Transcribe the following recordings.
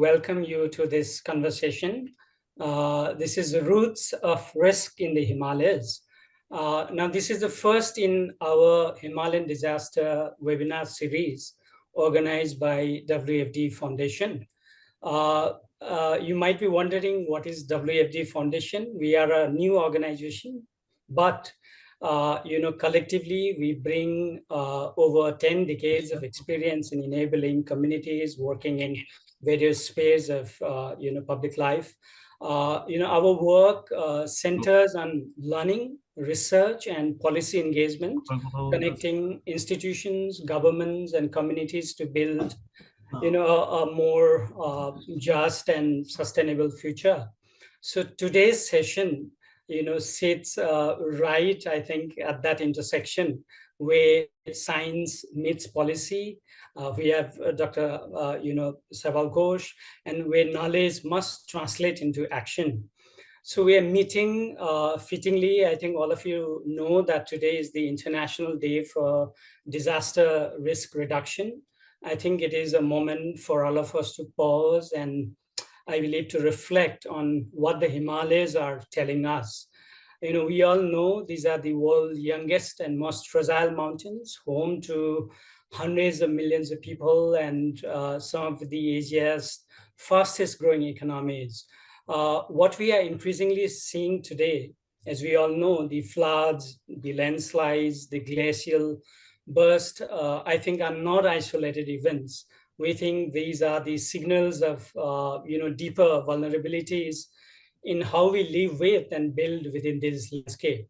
welcome you to this conversation. This is the roots of risk in the Himalayas. Now, this is the first in our Himalayan Disaster Webinar Series organized by WfD Foundation. You might be wondering, what is WfD Foundation? We are a new organization, but collectively we bring over 10 decades of experience in enabling communities working in various spheres of public life. Our work centers on learning, research, and policy engagement, connecting institutions, governments, and communities to build a more just and sustainable future. So today's session, sits right, I think, at that intersection where science meets policy. We have Dr. Saibal Ghosh, and where knowledge must translate into action. So we are meeting fittingly. I think all of you know that today is the International Day for Disaster Risk Reduction. I think it is a moment for all of us to pause and I believe to reflect on what the Himalayas are telling us. We all know these are the world's youngest and most fragile mountains, home to hundreds of millions of people and some of the Asia's fastest growing economies. What we are increasingly seeing today, as we all know, the floods, the landslides, the glacial burst, I think are not isolated events. We think these are the signals of deeper vulnerabilities in how we live with and build within this landscape.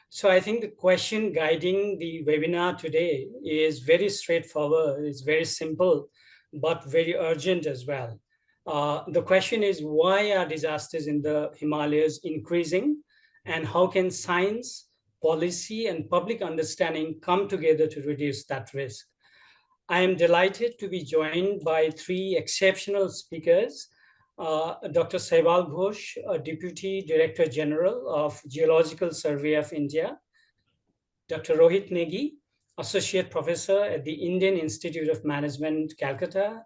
So I think the question guiding the webinar today is very straightforward. It's very simple, but very urgent as well. The question is, why are disasters in the Himalayas increasing, and how can science, policy, and public understanding come together to reduce that risk? I am delighted to be joined by three exceptional speakers. Dr. Saibal Ghosh, Deputy Director General of Geological Survey of India. Dr. Rohit Negi, Associate Professor at the Indian Institute of Management, Calcutta.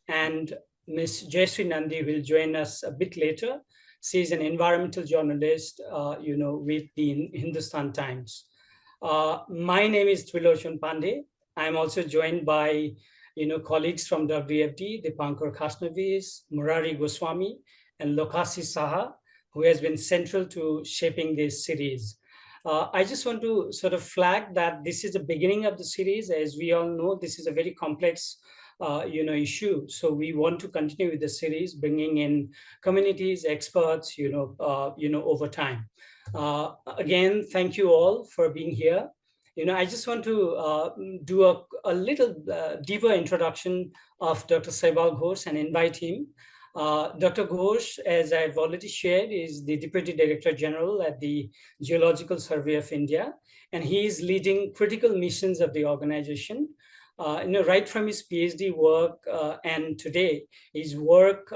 And Ms. Jayshree Nandi will join us a bit later. She is an environmental journalist, with the Hindustan Times. My name is Trilochan Pandey. I'm also joined by, colleagues from WfD, Dipankar Khasnavis, Murari Goswami, and Lokasi Saha, who has been central to shaping this series. I just want to sort of flag that this is the beginning of the series. As we all know, this is a very complex issue. So we want to continue with the series, bringing in communities, experts, over time. Again, thank you all for being here. I just want to do a little deeper introduction of Dr. Saibal Ghosh and invite him. Dr. Ghosh, as I've already shared, is the Deputy Director General at the Geological Survey of India, and he is leading critical missions of the organization. Right from his PhD work and today, his work,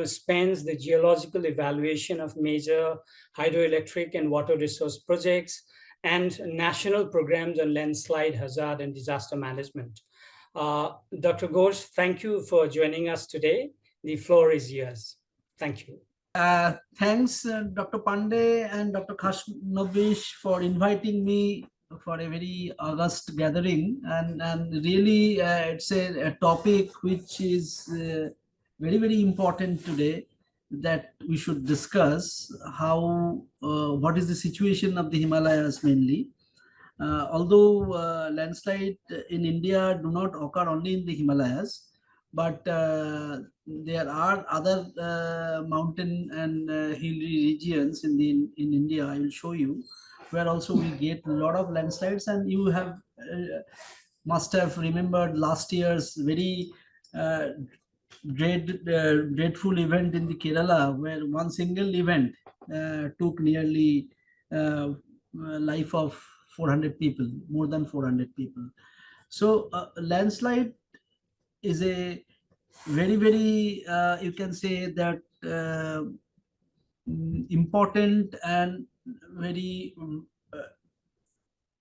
spans the geological evaluation of major hydroelectric and water resource projects and national programs on landslide, hazard, and disaster management. Dr. Ghosh, thank you for joining us today. The floor is yours. Thank you. Thanks, Dr. Pandey and Dr. Khasnavis for inviting me for a very august gathering, and really it's a topic which is very, very important today, that we should discuss how what is the situation of the Himalayas mainly. Although landslide in India do not occur only in the Himalayas, but there are other mountain and hilly regions in India. I will show you, where also we get a lot of landslides, and you have must have remembered last year's very dreadful event in the Kerala, where one single event took nearly life of 400 people, more than 400 people. So landslide is a very, very you can say that important and very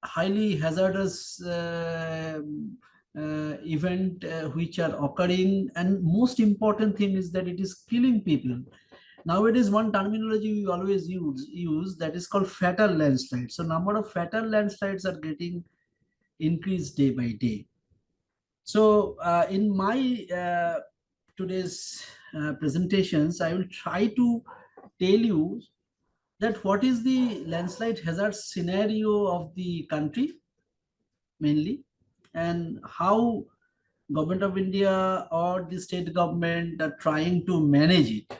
highly hazardous event which are occurring, and most important thing is that it is killing people. Nowadays, one terminology we always use that is called fatal landslides. So number of fatal landslides are getting increased day by day. So in my today's presentations, I will try to tell you that what is the landslide hazard scenario of the country mainly, and how government of India or the state government are trying to manage it.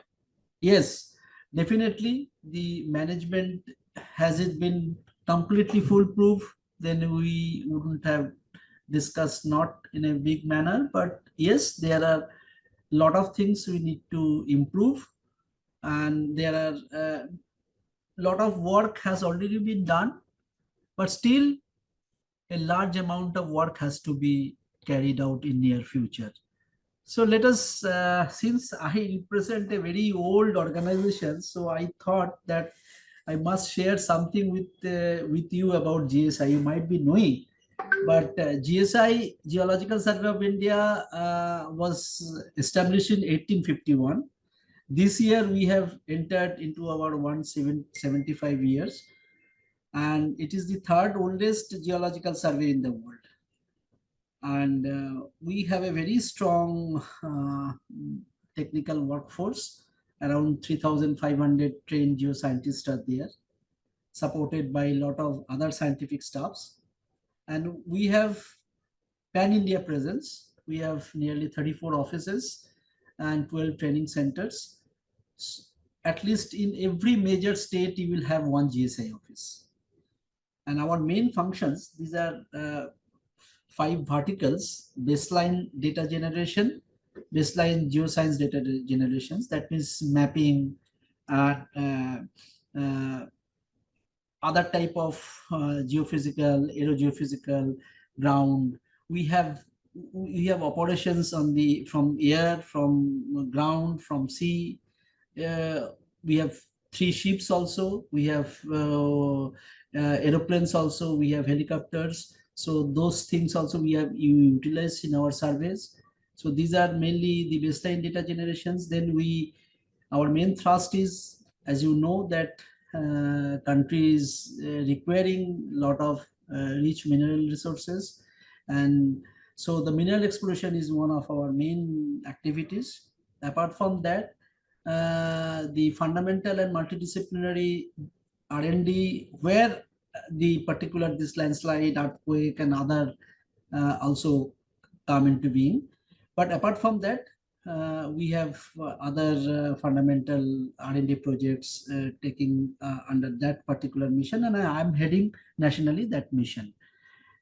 Yes, definitely the management, has it been completely foolproof, then we wouldn't have discussed not in a big manner, but yes, there are a lot of things we need to improve, and there are a lot of work has already been done, but still a large amount of work has to be carried out in near future. So let us, since I represent a very old organization, so I thought that I must share something with you about GSI. You might be knowing, but GSI, Geological Survey of India, was established in 1851. This year we have entered into our 175 years, and it is the third oldest geological survey in the world. And we have a very strong technical workforce. Around 3,500 trained geoscientists are there, supported by a lot of other scientific staffs. And we have pan-India presence. We have nearly 34 offices and 12 training centers. At least in every major state, you will have one GSI office. And our main functions, these are 5 verticals: baseline data generation, baseline geoscience data generations, that means mapping, uh, other type of geophysical, aerogeophysical, ground. We have operations on the from air, from ground, from sea. We have 3 ships also. We have aeroplanes also. We have helicopters. So those things also we have utilized in our surveys. So these are mainly the baseline data generations. Then our main thrust is, as you know, that country is requiring a lot of rich mineral resources, and so the mineral exploration is one of our main activities. Apart from that, the fundamental and multidisciplinary R&D, where the particular this landslide, earthquake, and other also come into being. But apart from that, we have other fundamental R&D projects taking under that particular mission, and I am heading nationally that mission.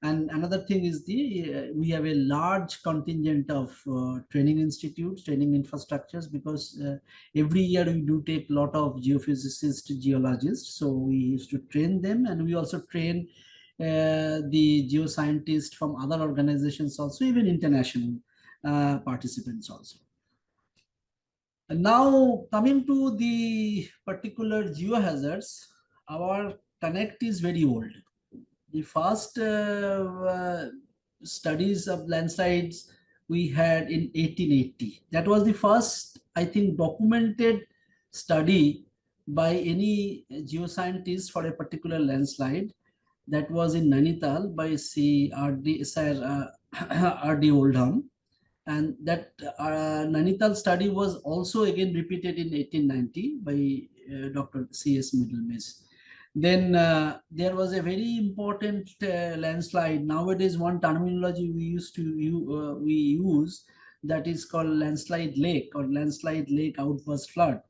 And another thing is we have a large contingent of training institutes, training infrastructures, because every year we do take a lot of geophysicists, geologists. So we used to train them, and we also train the geoscientists from other organizations also, even international participants also. And now coming to the particular geohazards, our connect is very old. The first studies of landslides we had in 1880. That was the first, I think, documented study by any geoscientist for a particular landslide. That was in Nainital by Sir R.D. Oldham. And that Nainital study was also again repeated in 1890 by Dr. C.S. Middlemas. Then there was a very important landslide. Nowadays, one terminology we use that is called landslide lake or landslide lake outburst flood.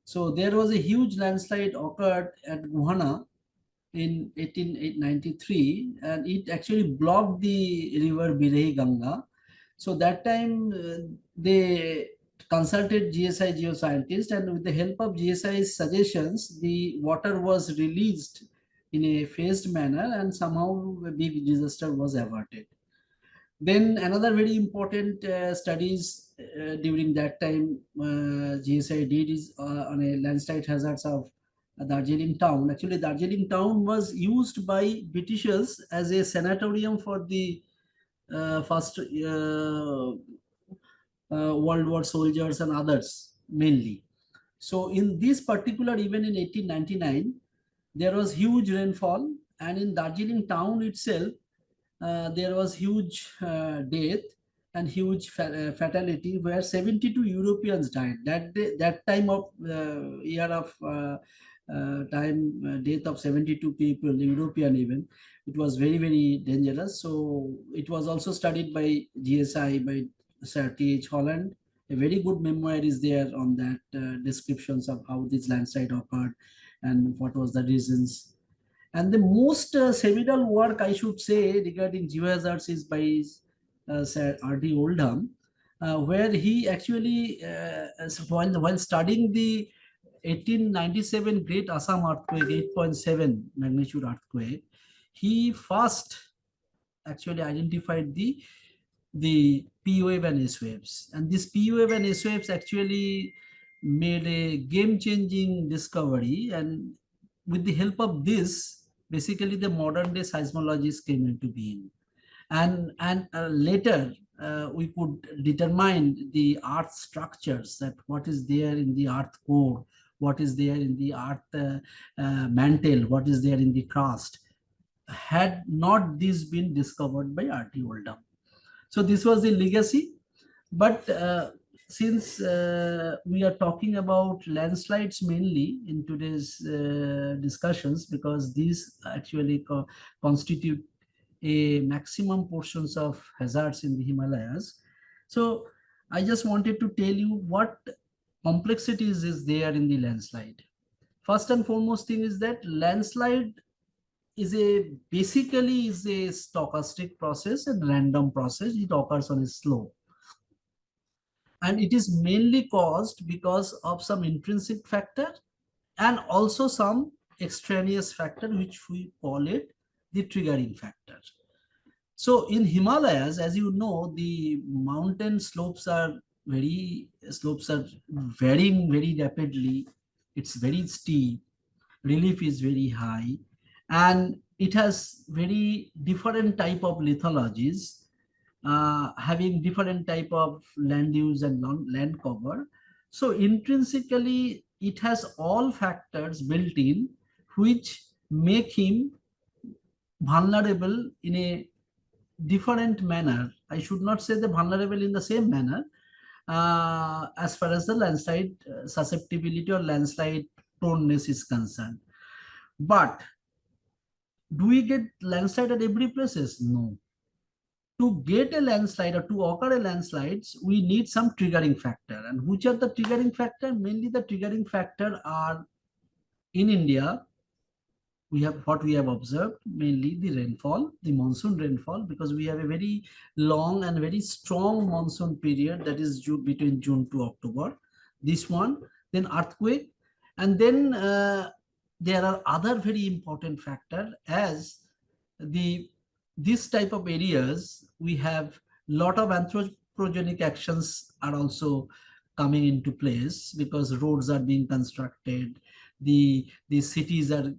So there was a huge landslide occurred at Guhana in 1893, and it actually blocked the river Birehi Ganga. So that time they consulted GSI geoscientists, and with the help of GSI's suggestions, the water was released in a phased manner, and somehow a big disaster was averted. Then another very important studies during that time GSI did is on a landslide hazards of Darjeeling town. Actually, Darjeeling town was used by Britishers as a sanatorium for the first World War soldiers and others mainly. So in this particular event in 1899, there was huge rainfall, and in Darjeeling town itself, there was huge death and huge fatality, where 72 Europeans died. That time of year of death of 72 people, European even, it was very, very dangerous. So it was also studied by GSI, by Sir T.H. Holland. A very good memoir is there on that, descriptions of how this landslide occurred and what was the reasons. And the most seminal work, I should say, regarding geohazards is by Sir R.D. Oldham, where he actually, while studying the 1897 Great Assam earthquake, 8.7 magnitude earthquake, he first actually identified the P wave and S waves. And this P wave and S waves actually made a game-changing discovery. And with the help of this, basically the modern day seismologists came into being. And later we could determine the earth structures, that what is there in the earth core, what is there in the earth mantle, what is there in the crust, had not this been discovered by R.T. Oldham. So this was the legacy. But since we are talking about landslides mainly in today's discussions, because these actually constitute a maximum portions of hazards in the Himalayas. So I just wanted to tell you what complexities is there in the landslide. First and foremost thing is that landslide is basically a stochastic process and random process. It occurs on a slope. And it is mainly caused because of some intrinsic factor and also some extraneous factor, which we call it the triggering factor. So in Himalayas, as you know, the mountain slopes are varying very rapidly. It's very steep, relief is very high, and it has very different type of lithologies, having different type of land use and land cover. So intrinsically, it has all factors built in which make him vulnerable in a different manner. I should not say the vulnerable in the same manner, as far as the landslide susceptibility or landslide proneness is concerned. But do we get landslide at every places? No. To get a landslide or to occur a landslides, we need some triggering factor. And which are the triggering factor? Mainly the triggering factor are in India. We have what we have observed, mainly the rainfall, the monsoon rainfall, because we have a very long and very strong monsoon period, that is between June to October. This one, then earthquake, and then there are other very important factors, as this type of areas, we have lot of anthropogenic actions are also coming into place, because roads are being constructed, the cities are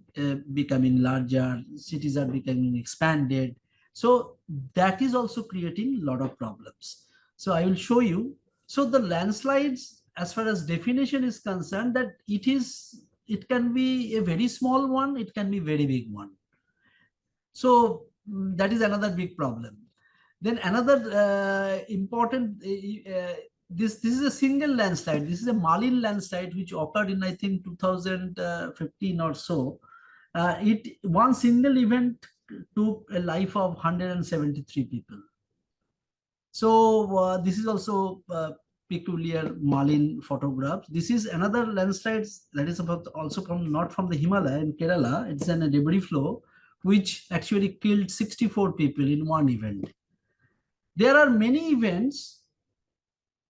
becoming larger, cities are becoming expanded. So that is also creating a lot of problems. So I will show you. So the landslides, as far as definition is concerned, that it can be a very small one, it can be very big one. So that is another big problem. Then another important, this is a single landslide. This is a Malin landslide which occurred in, I think, 2015 or so. One single event took a life of 173 people. So this is also peculiar Malin photographs. This is another landslide that is also not from the Himalaya, in Kerala. It's a debris flow which actually killed 64 people in one event. There are many events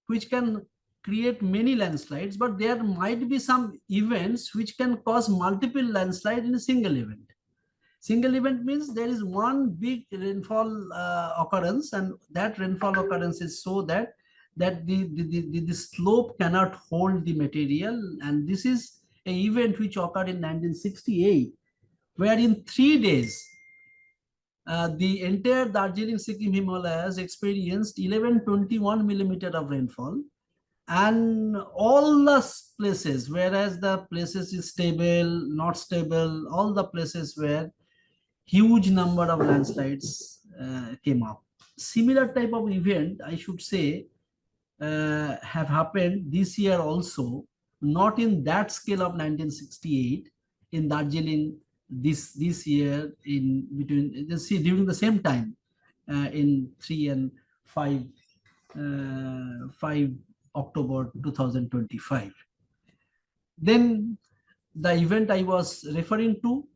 which can create many landslides, but there might be some events which can cause multiple landslides in a single event. Single event means there is one big rainfall occurrence, and that rainfall occurrence is so that the slope cannot hold the material. And this is an event which occurred in 1968, where in 3 days, the entire Darjeeling Sikkim Himalayas experienced 1121 millimeter of rainfall, and all the places, whereas the places is stable, not stable, all the places where huge number of landslides came up. Similar type of event, I should say, have happened this year also, not in that scale of 1968 in Darjeeling this year, in between during the same time, in 3 and 5 5 October 2025. Then the event I was referring to,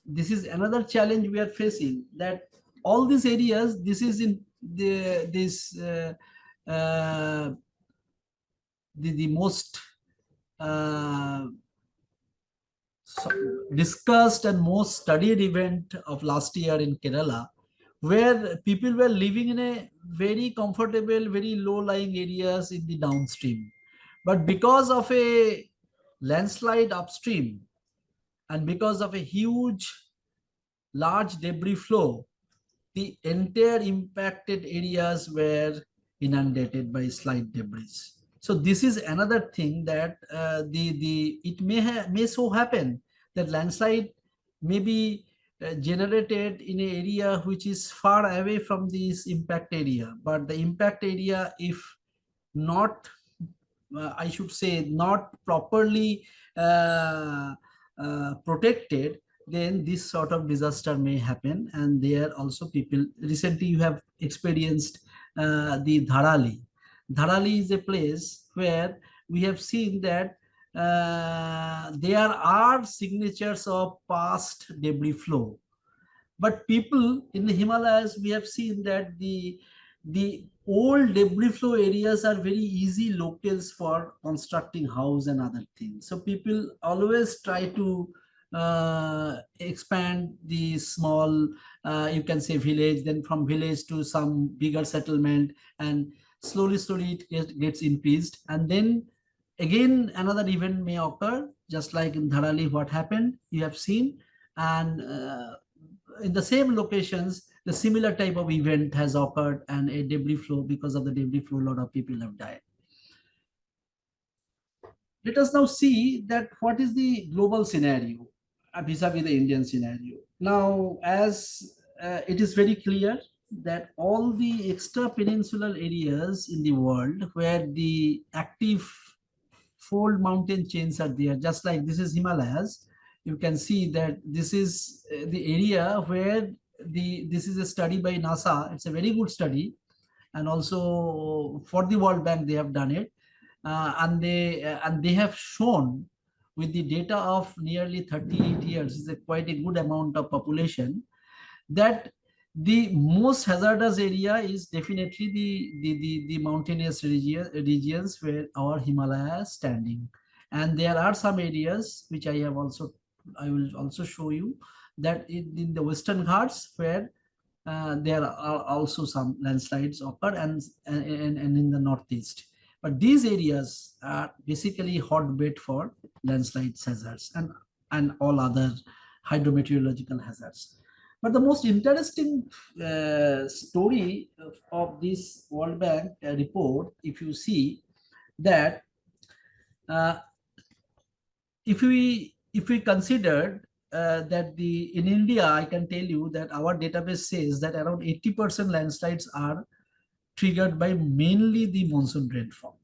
this is another challenge we are facing, that all these areas, this is in the most discussed and most studied event of last year in Kerala, where people were living in a very comfortable, very low-lying areas in the downstream. But because of a landslide upstream and because of a huge, large debris flow, the entire impacted areas were inundated by slide debris. So this is another thing, that it may so happen that landslide may be generated in an area which is far away from this impact area, but the impact area, if not I should say not properly protected, then this sort of disaster may happen. And there also people, recently you have experienced the Dharali. Dharali is a place where we have seen that there are signatures of past debris flow. But people in the Himalayas, we have seen that the old debris flow areas are very easy locales for constructing house and other things. So people always try to expand the small, you can say village, then from village to some bigger settlement, and slowly it gets increased. And then again, another event may occur, just like in Dharali, what happened, you have seen. And in the same locations, the similar type of event has occurred, and a debris flow, because of the debris flow, a lot of people have died. Let us now see that what is the global scenario vis-a-vis the Indian scenario. Now, as it is very clear that all the extra peninsular areas in the world where the active fold mountain chains are there, just like this is Himalayas, you can see that this is the area where this is a study by NASA. It's a very good study, and also for the World Bank they have done it, and they have shown with the data of nearly 38 years, is a quite a good amount of population, that the most hazardous area is definitely the mountainous regions where our Himalaya is standing. And there are some areas which I will also show you, that in the Western Ghats, where there are also some landslides occur, and in the northeast. But these areas are basically hotbed for landslides hazards and all other hydrometeorological hazards. But the most interesting story of this World Bank report, if you see that if we considered that in India, I can tell you that our database says that around 80% landslides are triggered by mainly the monsoon rainfall.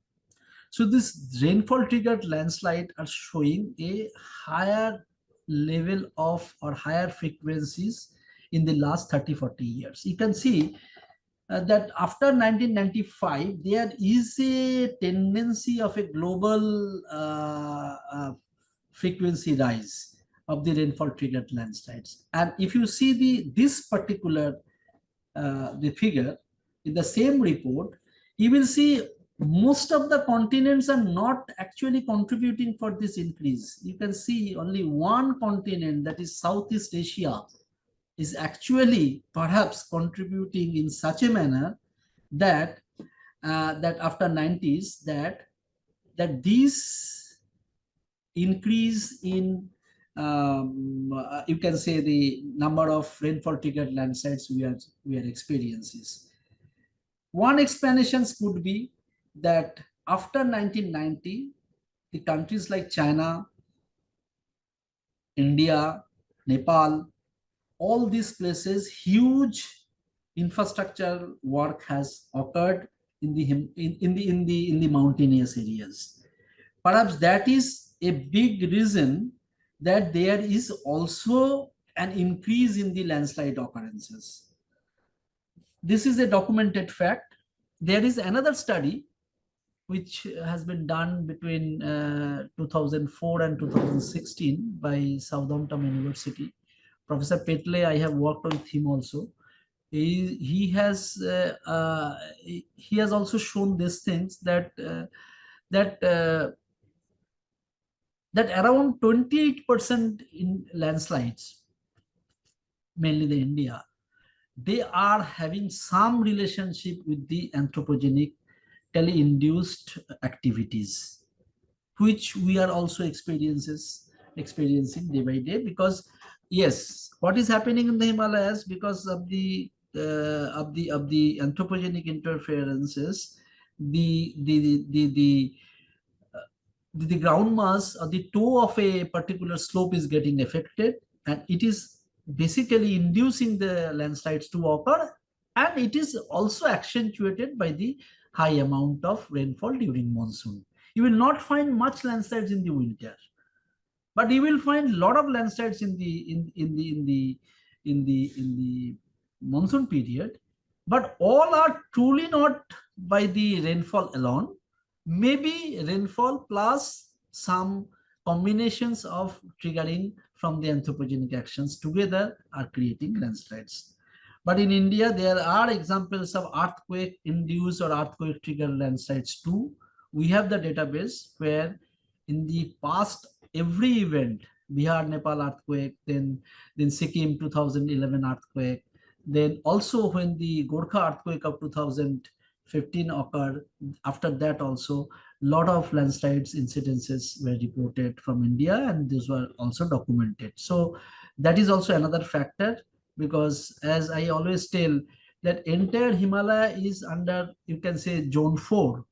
So this rainfall triggered landslide are showing a higher level of, or higher frequencies in the last 30-40 years. You can see that after 1995, there is a tendency of a global frequency rise of the rainfall triggered landslides. And if you see this particular the figure in the same report, you will see most of the continents are not actually contributing for this increase. You can see only one continent, that is Southeast Asia, is actually perhaps contributing in such a manner that that after 90s, that this increase in you can say the number of rainfall triggered landslides we are experiences. One explanation could be that after 1990, the countries like China, India, Nepal, all these places, huge infrastructure work has occurred in the mountainous areas. Perhaps that is a big reason that there is also an increase in the landslide occurrences. This is a documented fact. There is another study which has been done between 2004 and 2016 by Southampton University. Professor Petle, I have worked with him also. He has also shown these things that that around 28% in landslides, mainly the India, they are having some relationship with the anthropogenic induced activities, which we are also experiencing day by day. Because yes, what is happening in the Himalayas, because of the anthropogenic interferences, the ground mass or the toe of a particular slope is getting affected, and it is basically inducing the landslides to occur, and it is also accentuated by the high amount of rainfall during monsoon. You will not find much landslides in the winter, but you will find a lot of landslides in the monsoon period. But all are truly not by the rainfall alone. Maybe rainfall plus some combinations of triggering from the anthropogenic actions together are creating landslides. But in India, there are examples of earthquake induced or earthquake triggered landslides too. We have the database where in the past, every event, Bihar, Nepal earthquake, then Sikkim 2011 earthquake, then also when the Gorkha earthquake of 2015 occurred, after that also lot of landslides incidences were reported from India, and these were also documented. So that is also another factor, because as I always tell, that entire Himalaya is under, you can say, zone 4,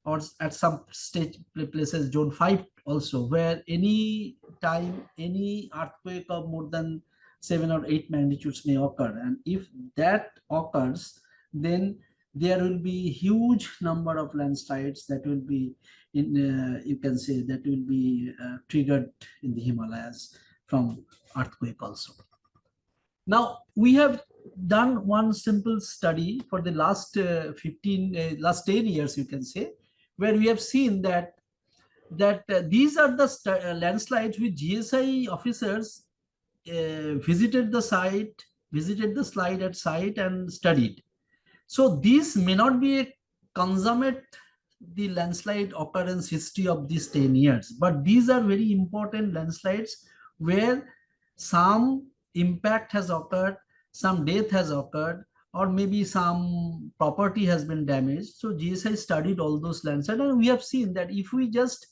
or at some stage places zone 5 also, where any time any earthquake of more than 7 or 8 magnitudes may occur. And if that occurs, then there will be huge number of landslides that will be in you can say that will be triggered in the Himalayas from earthquake also. Now we have done one simple study for the last 10 years, you can say, where we have seen that these are the landslides which GSI officers visited the slide at site and studied. So this may not be a consummate the landslide occurrence history of these 10 years, but these are very important landslides where some impact has occurred, some death has occurred, or maybe some property has been damaged. So GSI studied all those landslides, and we have seen that if we just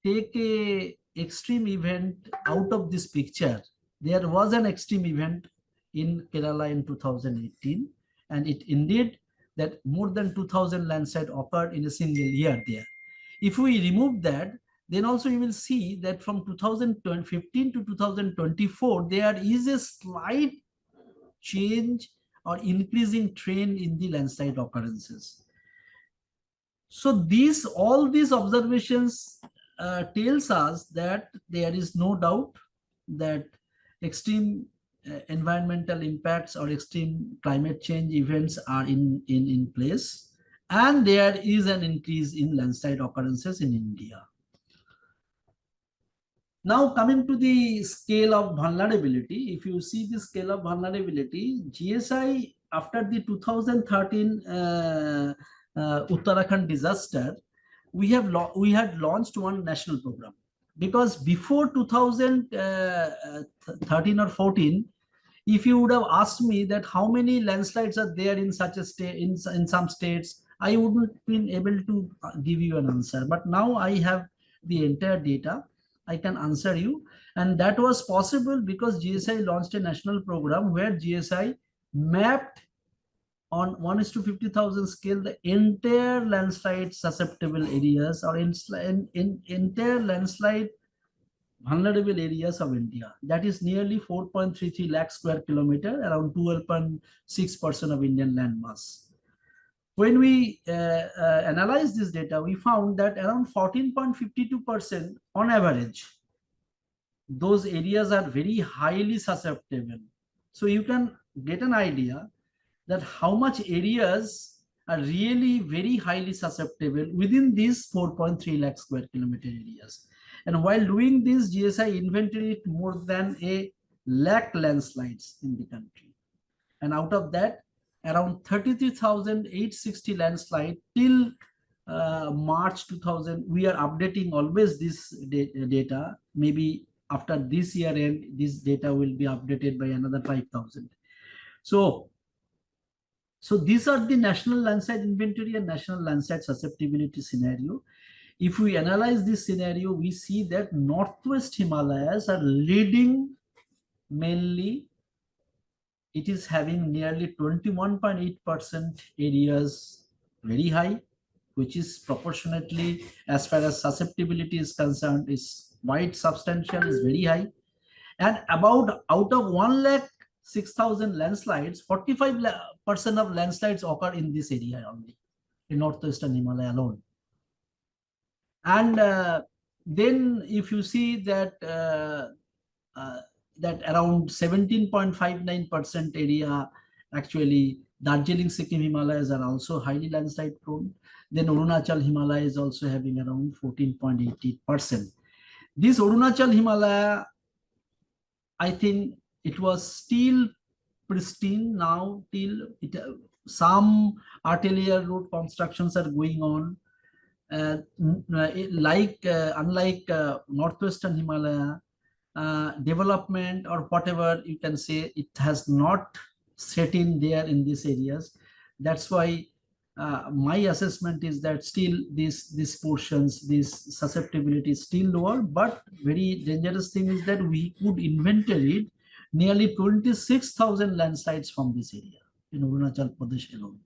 take a extreme event out of this picture, there was an extreme event in Kerala in 2018, and it indeed that more than 2000 landslides occurred in a single year there. If we remove that, then also you will see that from 2015 to 2024, there is a slight change or increasing trend in the landslide occurrences. So all these observations tells us that there is no doubt that extreme environmental impacts or extreme climate change events are in place, and there is an increase in landslide occurrences in India. Now coming to the scale of vulnerability, if you see the scale of vulnerability, GSI after the 2013 Uttarakhand disaster, we had launched one national program, because before 2013 or 14, if you would have asked me that how many landslides are there in such a state in some states, I wouldn't been able to give you an answer. But now I have the entire data. I can answer you. And that was possible because GSI launched a national program where GSI mapped on 1:50,000 scale the entire landslide susceptible areas, or in entire landslide vulnerable areas of India. That is nearly 4.33 lakh square kilometer, around 12.6% of Indian land mass. When we analyze this data, we found that around 14.52% on average, those areas are very highly susceptible. So you can get an idea that how much areas are really very highly susceptible within these 4.3 lakh square kilometer areas. And while doing this, GSI inventoried more than a lakh landslides in the country. And out of that, around 33,860 landslide till March 2000. We are updating always this data. Maybe after this year end, this data will be updated by another 5,000. So these are the national landslide inventory and national landslide susceptibility scenario. If we analyze this scenario, we see that Northwest Himalayas are leading mainly. It is having nearly 21.8% areas very high, which is proportionately, as far as susceptibility is concerned, is quite substantial, is very high. And about out of 1,06,000 landslides, 45% of landslides occur in this area only, in northwestern Himalaya alone. And then if you see that that around 17.59% area, actually Darjeeling, Sikkim Himalayas are also highly landslide prone. Then Arunachal Himalaya is also having around 14.88%. This Arunachal Himalaya, I think it was still pristine. Now till it, some arterial road constructions are going on. Unlike northwestern Himalaya, development or whatever you can say, it has not set in there in these areas. That's why my assessment is that still these portions, this susceptibility is still lower. But very dangerous thing is that we could inventory nearly 26,000 landslides from this area in Arunachal Pradesh alone.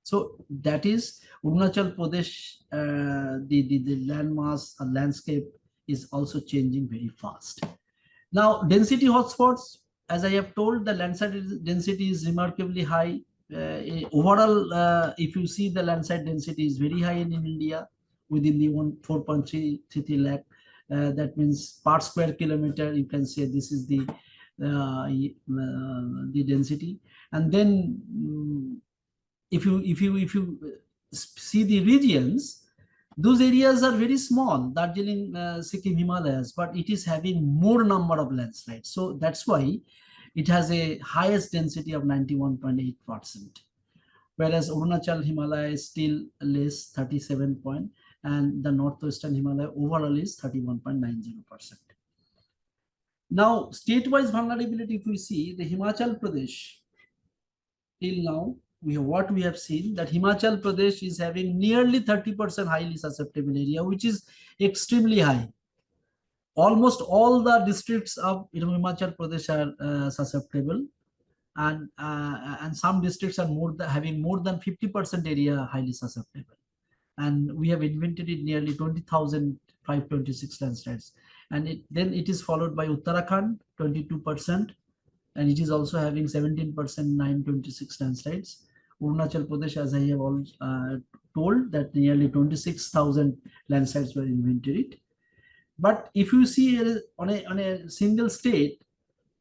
So that is Arunachal Pradesh, the landmass and landscape is also changing very fast. Now, density hotspots, as I have told, the landslide density is remarkably high. Overall, if you see, the landslide density is very high in India, within the 4.33 lakh. That means per square kilometer, you can say this is the density. And then if you see the regions, those areas are very small, Darjeeling, Sikkim, Himalayas, but it is having more number of landslides. So that's why it has a highest density of 91.8%. Whereas Arunachal Himalaya is still less, 37 point, and the Northwestern Himalaya overall is 31.90%. Now, state-wise vulnerability, if we see the Himachal Pradesh, till now, what we have seen that Himachal Pradesh is having nearly 30% highly susceptible area, which is extremely high. Almost all the districts of Himachal Pradesh are susceptible, and some districts are having more than 50% area highly susceptible. And we have inventoried nearly 20,526 landslides. And then it is followed by Uttarakhand, 22%, and it is also having 17%, 926 landslides. Arunachal Pradesh, as I have told, that nearly 26,000 landslides were inventoried. But if you see on a single state,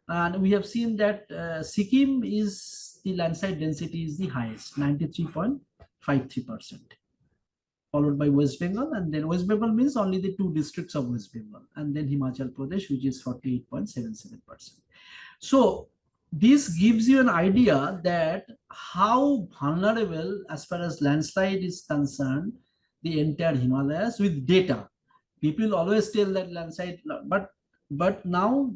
and we have seen that Sikkim is the landslide density is the highest, 93.53%, followed by West Bengal, and then West Bengal means only the two districts of West Bengal, and then Himachal Pradesh, which is 48.77%. So this gives you an idea that how vulnerable, as far as landslide is concerned, the entire Himalayas with data. People always tell that landslide, but now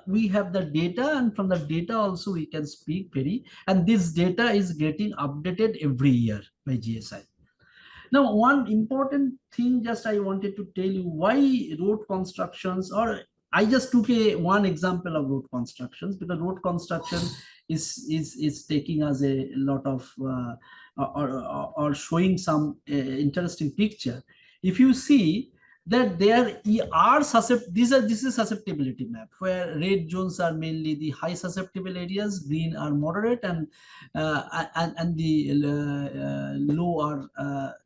we have the data, and from the data also we can speak very, and this data is getting updated every year by GSI. Now, one important thing just I wanted to tell you why road constructions, or I just took one example of road constructions, because road construction is taking us a lot of or showing some interesting picture. If you see that there are this is susceptibility map, where red zones are mainly the high susceptible areas, green are moderate, and the low are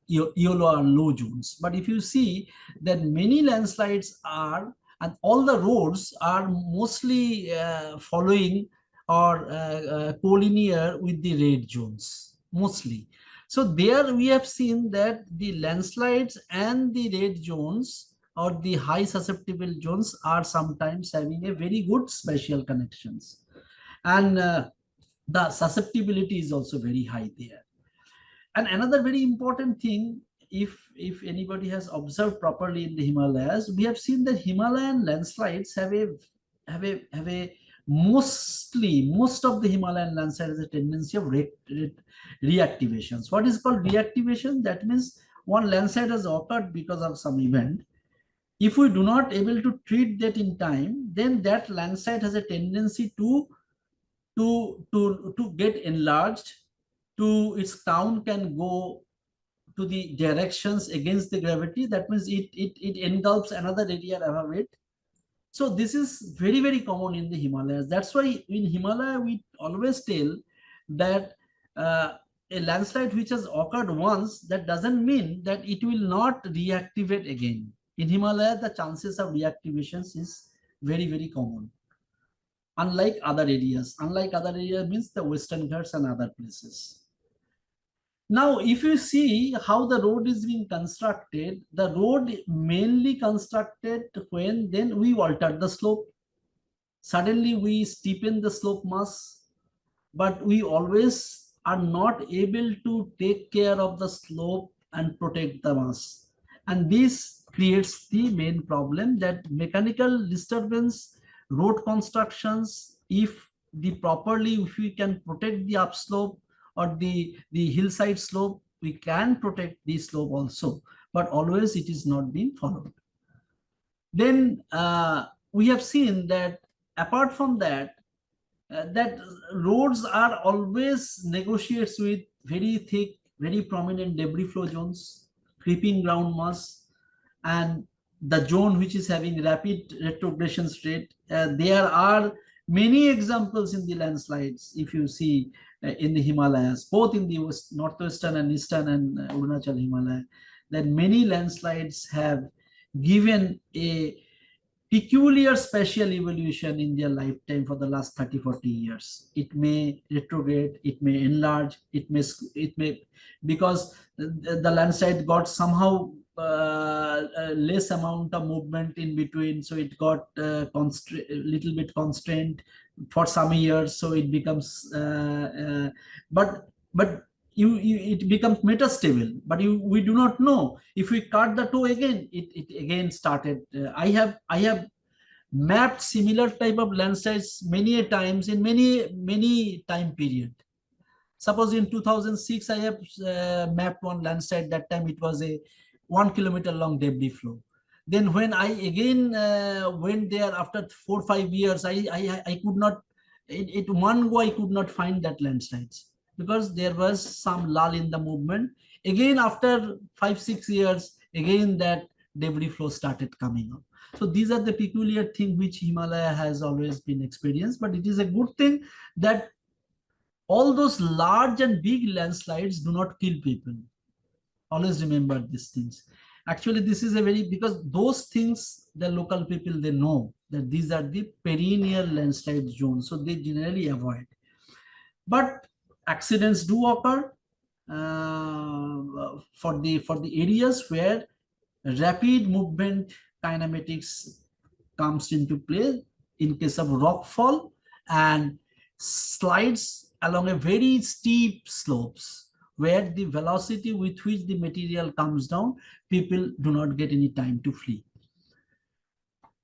yellow are low zones. But if you see that many landslides are, and all the roads are mostly following or collinear with the red zones mostly. So there we have seen that the landslides and the red zones or the high susceptible zones are sometimes having a very good spatial connections, and the susceptibility is also very high there. And another very important thing, if anybody has observed properly in the Himalayas, we have seen that Himalayan landslides have a most of the Himalayan landslides has a tendency of reactivations. What is called reactivation? That means one landslide has occurred because of some event. If we do not able to treat that in time, then that landslide has a tendency to get enlarged, to its crown can go to the directions against the gravity. That means it engulfs another area above it. So this is very, very common in the Himalayas. That's why in Himalaya we always tell that a landslide which has occurred once, that doesn't mean that it will not reactivate again. In Himalaya, the chances of reactivations is very, very common. Unlike other areas means the Western Ghats and other places. Now, if you see how the road is being constructed, the road mainly constructed when then we alter the slope. Suddenly we steepen the slope mass, but we always are not able to take care of the slope and protect the mass. And this creates the main problem, that mechanical disturbance, road constructions, if we can protect the upslope or the hillside slope, we can protect the slope also, but always it is not being followed. Then we have seen that apart from that, that roads are always negotiates with very thick, very prominent debris flow zones, creeping ground mass, and the zone which is having rapid retrogression rate. There are many examples in the landslides, if you see in the Himalayas, both in the northwestern and eastern and Arunachal Himalaya, that many landslides have given a peculiar spatial evolution in their lifetime for the last 30-40 years. It may retrograde, it may enlarge, it may because the landslide got somehow less amount of movement in between, so it got little bit constrained for some years, so it becomes but it becomes metastable. But we do not know, if we cut the toe again, it again started. I have mapped similar type of landslides many a times in many time period. Suppose in 2006 I have mapped one landslide. That time it was a 1 kilometer long debris flow. Then when I again went there after 4 or 5 years, I could not, it one go I could not find that landslides, because there was some lull in the movement. Again after 5-6 years, again that debris flow started coming up. So these are the peculiar thing which Himalaya has always been experienced. But it is a good thing that all those large and big landslides do not kill people. Always remember these things. Actually, this is a very, because those things, the local people, they know that these are the perennial landslide zones, so they generally avoid. But accidents do occur for the areas where rapid movement kinematics comes into play, in case of rockfall and slides along a very steep slopes, where the velocity with which the material comes down, people do not get any time to flee.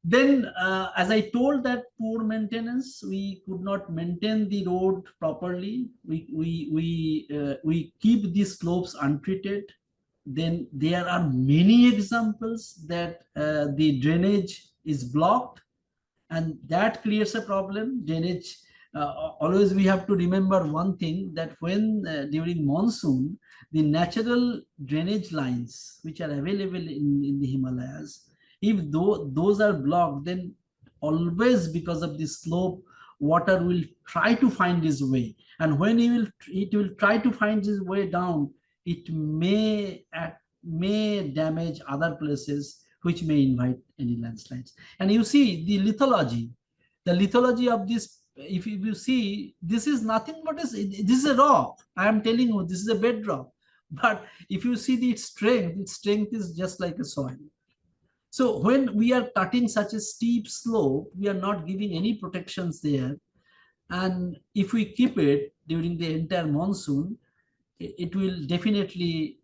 Then, as I told, that poor maintenance, we could not maintain the road properly. We keep the slopes untreated. then there are many examples that the drainage is blocked, and that creates a problem. Drainage, always we have to remember one thing, that when during monsoon, the natural drainage lines which are available in the Himalayas, if those are blocked, then always because of the slope, water will try to find its way. And when it will try to find its way down, it may damage other places, which may invite any landslides. And you see the lithology of this, if you see, this is nothing but this is a rock. I am telling you, this is a bedrock. But if you see its strength is just like a soil. So when we are cutting such a steep slope, we are not giving any protections there. And if we keep it during the entire monsoon, it will definitely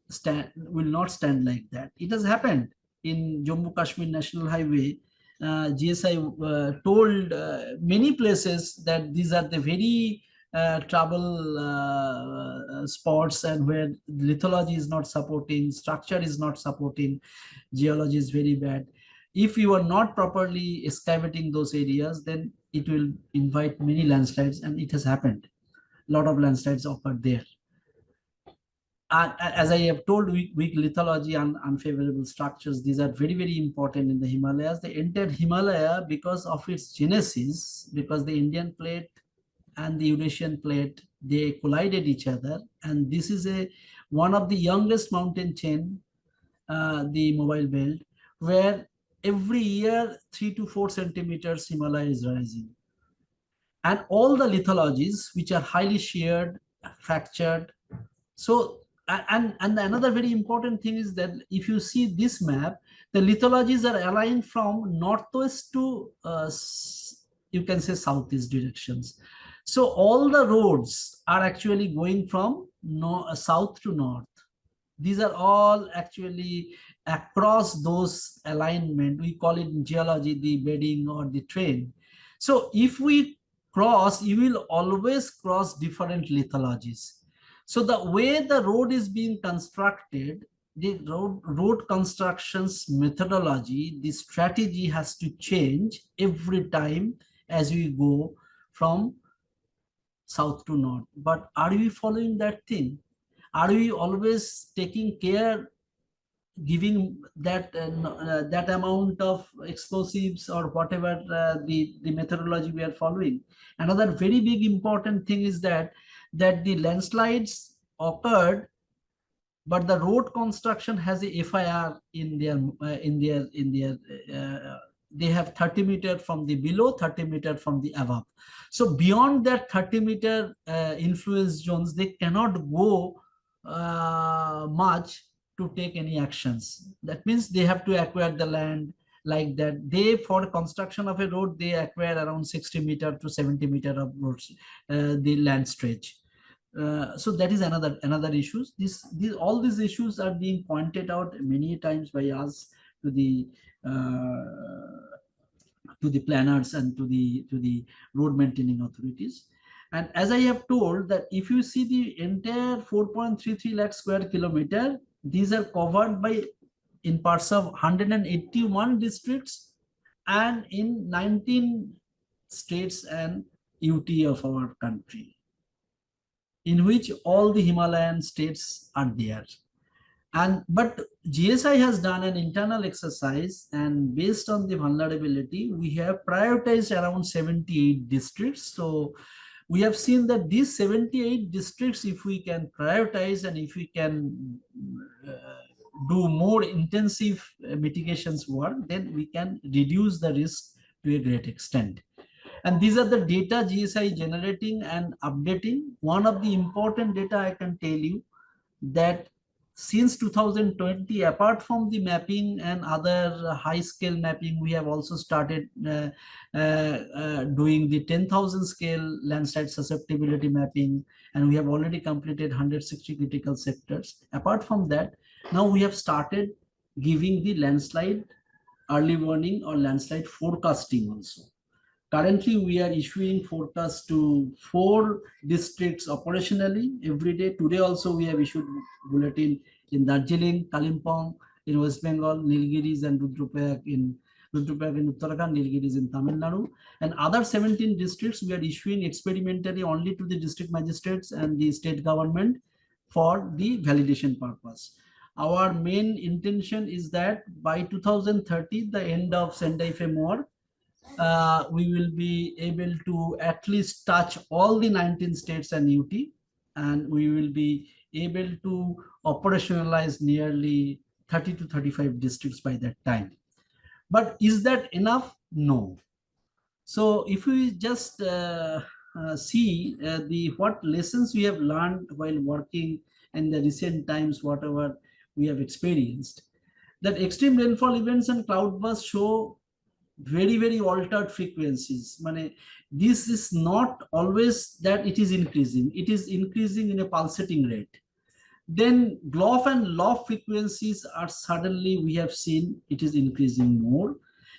will not stand like that. It has happened in Jammu Kashmir National Highway. GSI told many places that these are the very trouble spots, and where lithology is not supporting, structure is not supporting, geology is very bad. If you are not properly excavating those areas, then it will invite many landslides, and it has happened. A lot of landslides occurred there. As I have told, weak lithology and unfavorable structures, these are very, very important in the Himalayas. The entire Himalaya, because of its genesis, because the Indian plate and the Eurasian plate, they collided each other. And this is one of the youngest mountain chain, the Mobile Belt, where every year 3 to 4 centimeters Himalaya is rising. And all the lithologies, which are highly sheared, fractured. So, and another very important thing is that if you see this map, the lithologies are aligned from northwest to, you can say, southeast directions. So all the roads are actually going from south to north. These are all actually across those alignment. We call it in geology the bedding or the train. So if we cross, you will always cross different lithologies. So the way the road is being constructed, the road construction's methodology, the strategy has to change every time as we go from south to north. But are we following that thing? Are we always taking care, giving that that amount of explosives or whatever the methodology we are following? Another very big important thing is that the landslides occurred, but the road construction has a FIR in their they have 30 meter from the below, 30 meter from the above. So beyond that 30 meter influence zones, they cannot go much to take any actions. That means they have to acquire the land like that. They, for construction of a road, they acquire around 60 meter to 70 meter of roads, the land stretch. So that is another issues. All these issues are being pointed out many times by us to the planners and to the road maintaining authorities. And as I have told, that if you see the entire 4.33 lakh square kilometer, these are covered by in parts of 181 districts and in 19 states and UT of our country, in which all the Himalayan states are there. But GSI has done an internal exercise, and based on the vulnerability, we have prioritized around 78 districts. So we have seen that these 78 districts, if we can prioritize and if we can do more intensive mitigations work, then we can reduce the risk to a great extent. And these are the data GSI generating and updating. One of the important data I can tell you, that since 2020, apart from the mapping and other high scale mapping, we have also started doing the 10,000 scale landslide susceptibility mapping, and we have already completed 160 critical sectors. Apart from that, now we have started giving the landslide early warning or landslide forecasting also. Currently, we are issuing forecasts to 4 districts operationally every day. Today also we have issued bulletin in Darjeeling, Kalimpong, in West Bengal, Nilgiris and Rudraprayag in Uttarakhand, Nilgiris in Tamil Nadu, and other 17 districts we are issuing experimentally only to the district magistrates and the state government for the validation purpose. Our main intention is that by 2030, the end of Sendai Framework, we will be able to at least touch all the 19 states and UT, and we will be able to operationalize nearly 30 to 35 districts by that time. But is that enough? No. So if we just see what lessons we have learned while working in the recent times, whatever we have experienced, that extreme rainfall events and cloudbursts show very altered frequencies. This is not always that it is increasing. It is increasing in a pulsating rate. Then GLOF and LOF frequencies are suddenly, we have seen it is increasing more,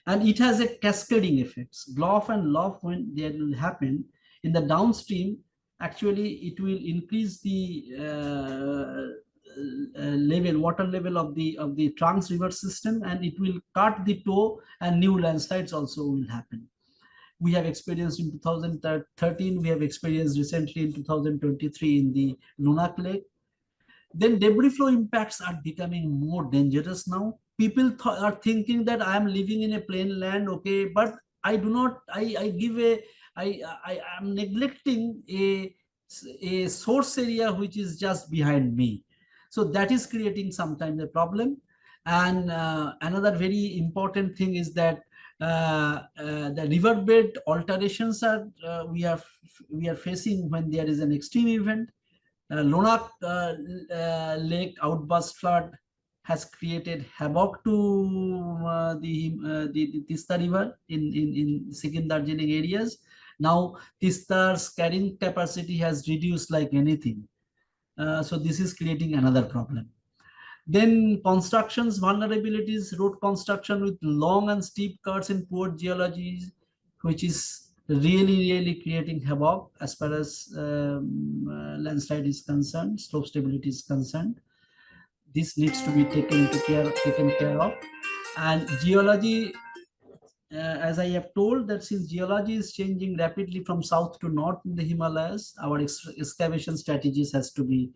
and it has a cascading effects. GLOF and LOF, when they will happen in the downstream, actually it will increase the water level of the Trans river system, and it will cut the toe, and new landslides also will happen. We have experienced in 2013, we have experienced recently in 2023 in the Lunak Lake. Then debris flow impacts are becoming more dangerous now. People are thinking that I am living in a plain land, okay, but I do not, I am neglecting a source area which is just behind me. So that is creating sometimes a problem. And another very important thing is that the riverbed alterations are we are facing when there is an extreme event. Lonak Lake outburst flood has created havoc to the Tista River in Sikkim Darjeeling areas. Now Tista's carrying capacity has reduced like anything. So this is creating another problem. Then constructions vulnerabilities, road construction with long and steep cuts in poor geology, which is really creating havoc as far as landslide is concerned, slope stability is concerned. This needs to be taken care of. And geology, as I have told, that since geology is changing rapidly from south to north in the Himalayas, our excavation strategies has to be.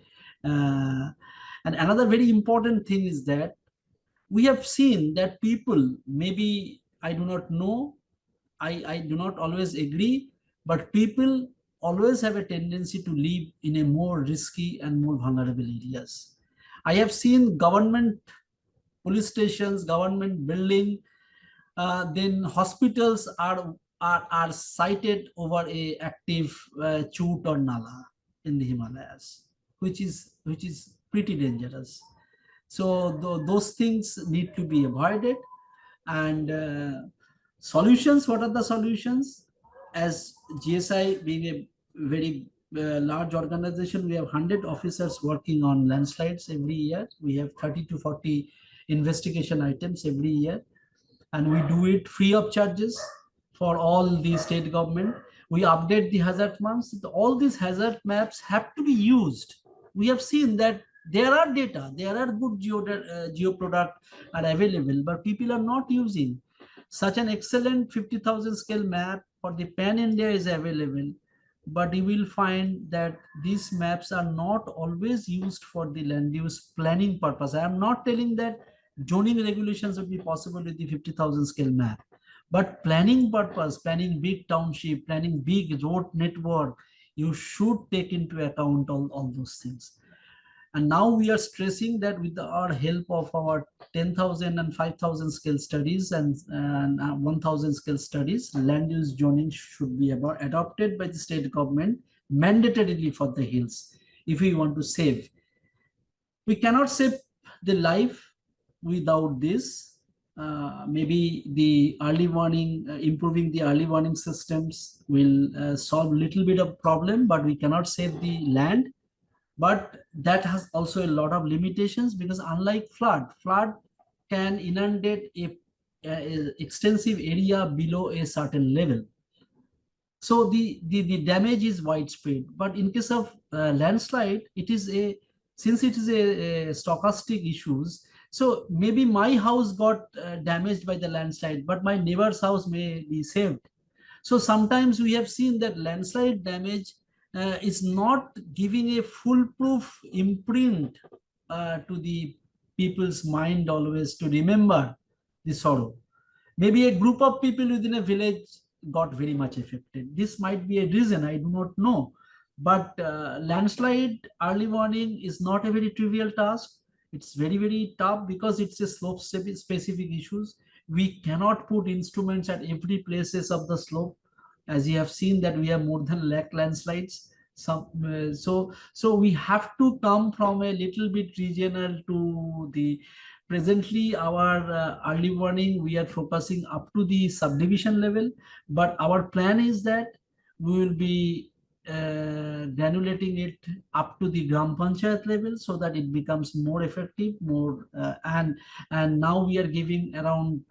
And another very important thing is that we have seen that people, maybe I do not know, I do not always agree, but people always have a tendency to live in a more risky and more vulnerable areas. I have seen government police stations, government building, then hospitals are sited over a active chute or nala in the Himalayas, which is pretty dangerous. So those things need to be avoided. And solutions, what are the solutions? As GSI being a very large organization, we have 100 officers working on landslides every year. We have 30 to 40 investigation items every year, and we do it free of charges for all the state government. We update the hazard maps. All these hazard maps have to be used. We have seen that there are data, there are good geo product are available, but people are not using. Such an excellent 50,000 scale map for the pan India is available, but you will find that these maps are not always used for the land use planning purpose. I am not telling that zoning regulations would be possible with the 50,000 scale map, but planning purpose, planning big township, planning big road network, you should take into account all those things. And now we are stressing that with our help of our 10,000 and 5,000 scale studies and 1,000 scale studies, land use zoning should be adopted by the state government mandatorily for the hills if we want to save. We cannot save the life without this. Maybe the early warning, improving the early warning systems will solve a little bit of problem, but we cannot save the land. But that has also a lot of limitations, because unlike flood can inundate a extensive area below a certain level. So the damage is widespread. But in case of landslide, it is a since it is a stochastic issues, so maybe my house got damaged by the landslide, but my neighbor's house may be saved. So sometimes we have seen that landslide damage is not giving a foolproof imprint to the people's mind always to remember the sorrow. Maybe a group of people within a village got very much affected. This might be a reason, I do not know. But landslide early warning is not a very trivial task. It's very, very tough because it's a slope specific issues. We cannot put instruments at every places of the slope. As you have seen that we have more than lakh landslides. So we have to come from a little bit regional to the presently our early warning we are focusing up to the subdivision level, but our plan is that we will be granulating it up to the gram panchayat level so that it becomes more effective, more and now we are giving around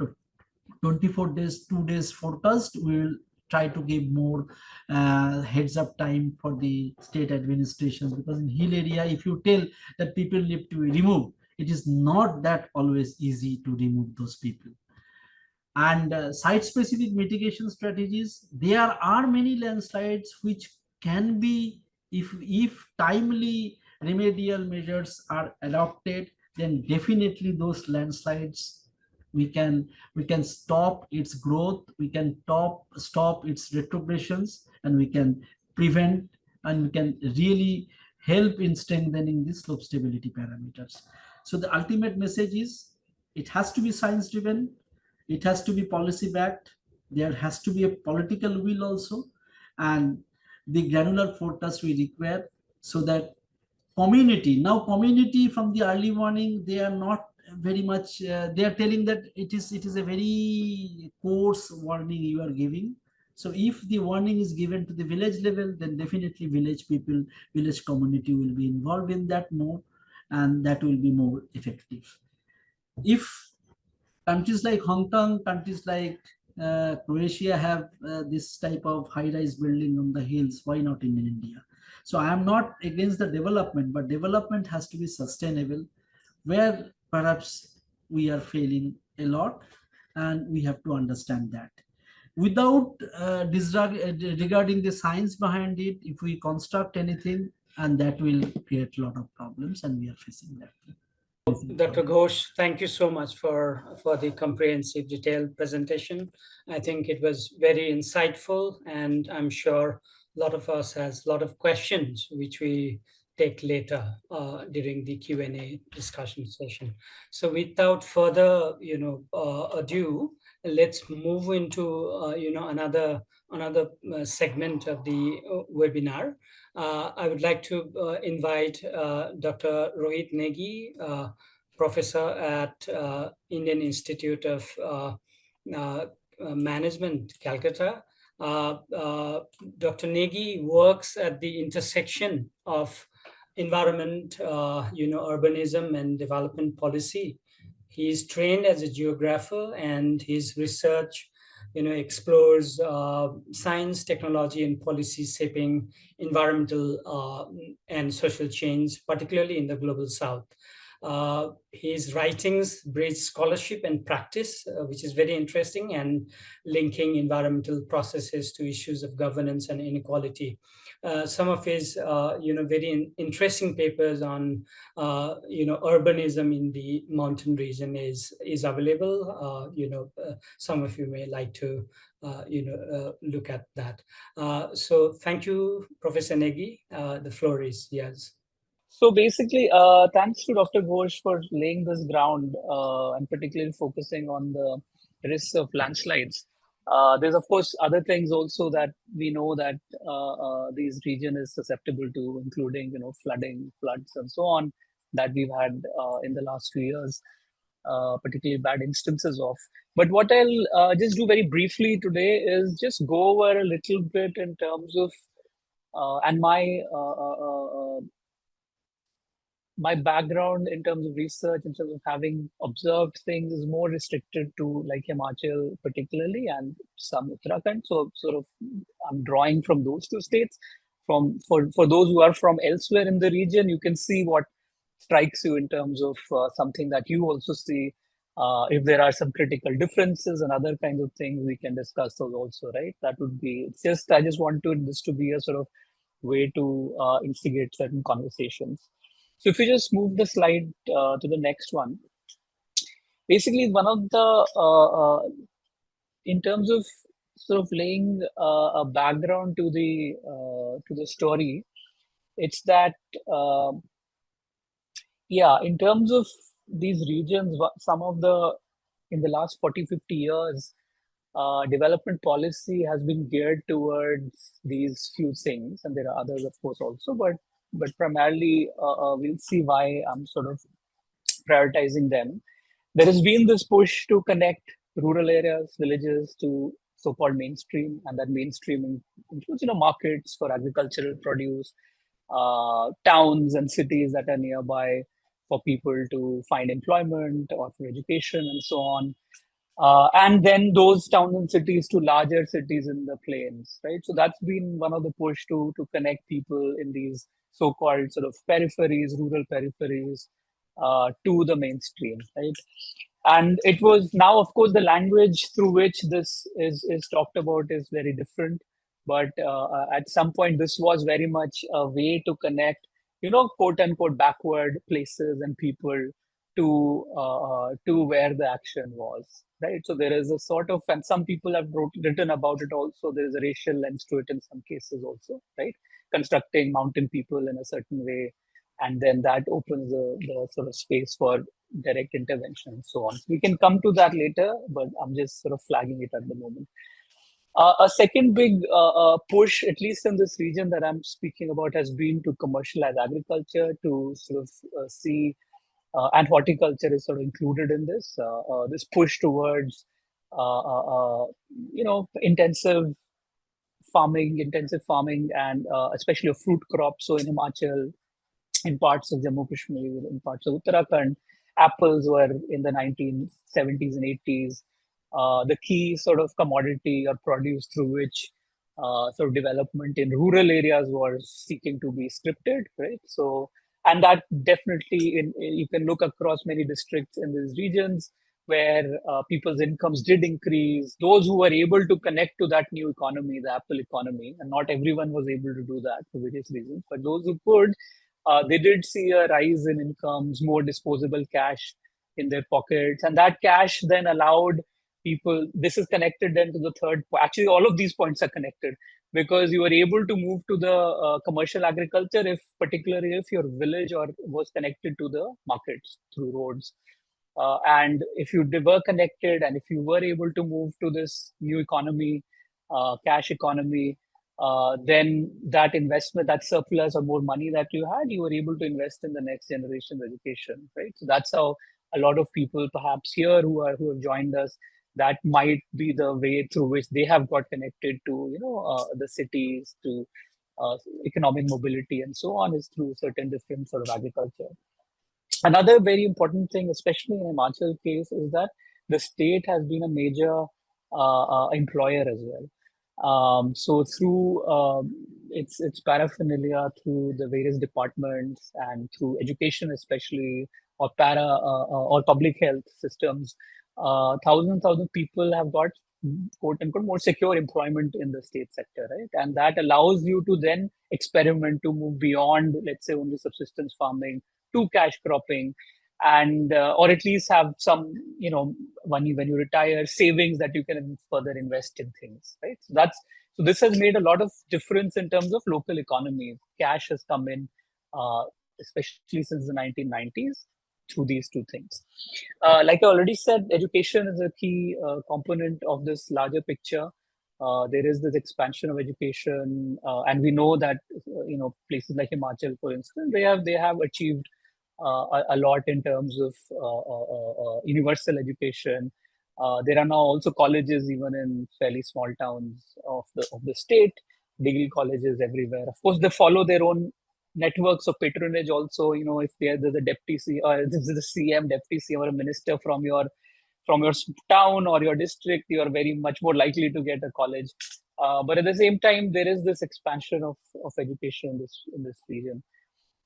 24 days, 2 days forecast. We will try to give more heads up time for the state administrations, because in hill area, if you tell that people need to be removed, it is not that always easy to remove those people. And site specific mitigation strategies, there are many landslides which can be, if timely remedial measures are adopted, then definitely those landslides we can stop its growth, we can stop its retrogressions, and we can prevent, and we can really help in strengthening the slope stability parameters. So the ultimate message is it has to be science driven, it has to be policy backed, there has to be a political will also, and the granular forecast we require, so that community from the early warning, they are not very much they are telling that it is a very coarse warning you are giving. So if the warning is given to the village level, then definitely village people, village community will be involved in that more, and that will be more effective. If countries like Hong Kong, countries like Croatia have this type of high-rise building on the hills, why not in India? So I am not against the development, but development has to be sustainable, where perhaps we are failing a lot, and we have to understand that. Without regarding the science behind it, if we construct anything, and that will create a lot of problems, and we are facing that. Dr. Ghosh, thank you so much for the comprehensive, detailed presentation. I think it was very insightful, and I'm sure a lot of us has a lot of questions which we take later during the Q&A discussion session. So without further ado, let's move into another segment of the webinar. I would like to invite Dr. Rohit Negi, professor at Indian Institute of Management, Calcutta. Dr. Negi works at the intersection of environment, urbanism and development policy. He is trained as a geographer, and his research explores science, technology, and policy shaping environmental and social change, particularly in the global south. His writings bridge scholarship and practice, which is very interesting, and linking environmental processes to issues of governance and inequality. Some of his, very interesting papers on, urbanism in the mountain region is available. Some of you may like to, look at that. So thank you, Professor Negi. The floor is yours. So basically, thanks to Dr. Ghosh for laying this ground and particularly focusing on the risks of landslides. There's, of course, other things also that we know that this region is susceptible to, including, flooding, floods, and so on, that we've had in the last few years, particularly bad instances of. But what I'll just do very briefly today is just go over a little bit in terms of, and my background in terms of research, in terms of having observed things, is more restricted to like Himachal particularly, and some Uttarakhand. So sort of I'm drawing from those two states. For those who are from elsewhere in the region, you can see what strikes you in terms of something that you also see. If there are some critical differences and other kinds of things, we can discuss those also, right? That would be, it's just, I just want this to be a sort of way to instigate certain conversations. So if you just move the slide to the next one, basically one of the, in terms of sort of laying a background to the story, it's that, yeah, in terms of these regions, some of the, in the last 40, 50 years, development policy has been geared towards these few things, and there are others, of course, also, but primarily, we'll see why I'm sort of prioritizing them. There has been this push to connect rural areas, villages to so-called mainstream, and that mainstream includes, markets for agricultural produce, towns and cities that are nearby for people to find employment or for education and so on. And then those towns and cities to larger cities in the plains, right? So that's been one of the push to connect people in these so-called sort of peripheries, rural peripheries, to the mainstream, right? And it was, now, of course, the language through which this is talked about is very different. But at some point, this was very much a way to connect, quote unquote, backward places and people to where the action was, right? So there is a sort of, and some people have written about it also. There is a racial lens to it in some cases also, right? Constructing mountain people in a certain way, and then that opens the sort of space for direct intervention and so on. We can come to that later, but I'm just sort of flagging it at the moment. A second big push, at least in this region that I'm speaking about, has been to commercialize agriculture, to sort of see, and horticulture is sort of included in this. This push towards, intensive farming, and especially of fruit crops. So in Himachal, in parts of Jammu Kashmir, in parts of Uttarakhand, apples were in the 1970s and 80s the key sort of commodity or produce through which sort of development in rural areas was seeking to be scripted, right? So, and that definitely, you can look across many districts in these regions where people's incomes did increase. Those who were able to connect to that new economy, the apple economy, and not everyone was able to do that for various reasons, but those who could, they did see a rise in incomes, more disposable cash in their pockets, and that cash then allowed people. This is connected then to the third point. Actually, all of these points are connected, because you were able to move to the commercial agriculture, if particularly if your village or was connected to the markets through roads. And if you were connected, and if you were able to move to this new economy, cash economy, then that investment, that surplus or more money that you had, you were able to invest in the next generation's education, right? So that's how a lot of people, perhaps here, who have joined us, that might be the way through which they have got connected to, the cities, to economic mobility and so on, is through certain different sort of agriculture. Another very important thing, especially in Himachal case, is that the state has been a major employer as well. So through its paraphernalia, through the various departments, and through education especially, or or public health systems, thousands of people have got, quote unquote, more secure employment in the state sector, right? And that allows you to then experiment, to move beyond, let's say, only subsistence farming to cash cropping, and or at least have some, when you retire, savings that you can further invest in things, right? So this has made a lot of difference in terms of local economy. Cash has come in, especially since the 1990s, through these two things. Like I already said, education is a key component of this larger picture. There is this expansion of education, and we know that places like Himachal, for instance, they have achieved a lot in terms of universal education. There are now also colleges even in fairly small towns of the state, degree colleges everywhere. Of course, they follow their own networks of patronage also. If there's a deputy C, or this is the CM, deputy CM, or a minister from your town or your district, you are very much more likely to get a college. But at the same time, there is this expansion of education in this region.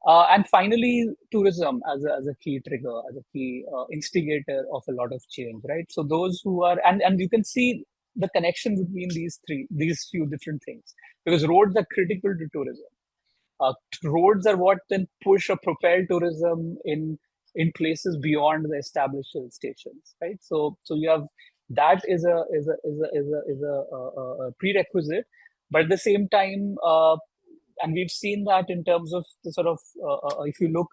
And finally, tourism as a key trigger, as a key instigator of a lot of change, right? So those who are, and you can see the connection between these few different things, because roads are critical to tourism. Uh, Roads are what then push or propel tourism in places beyond the established hill stations, right? So you have that is a prerequisite, but at the same time, and we've seen that in terms of the sort of if you look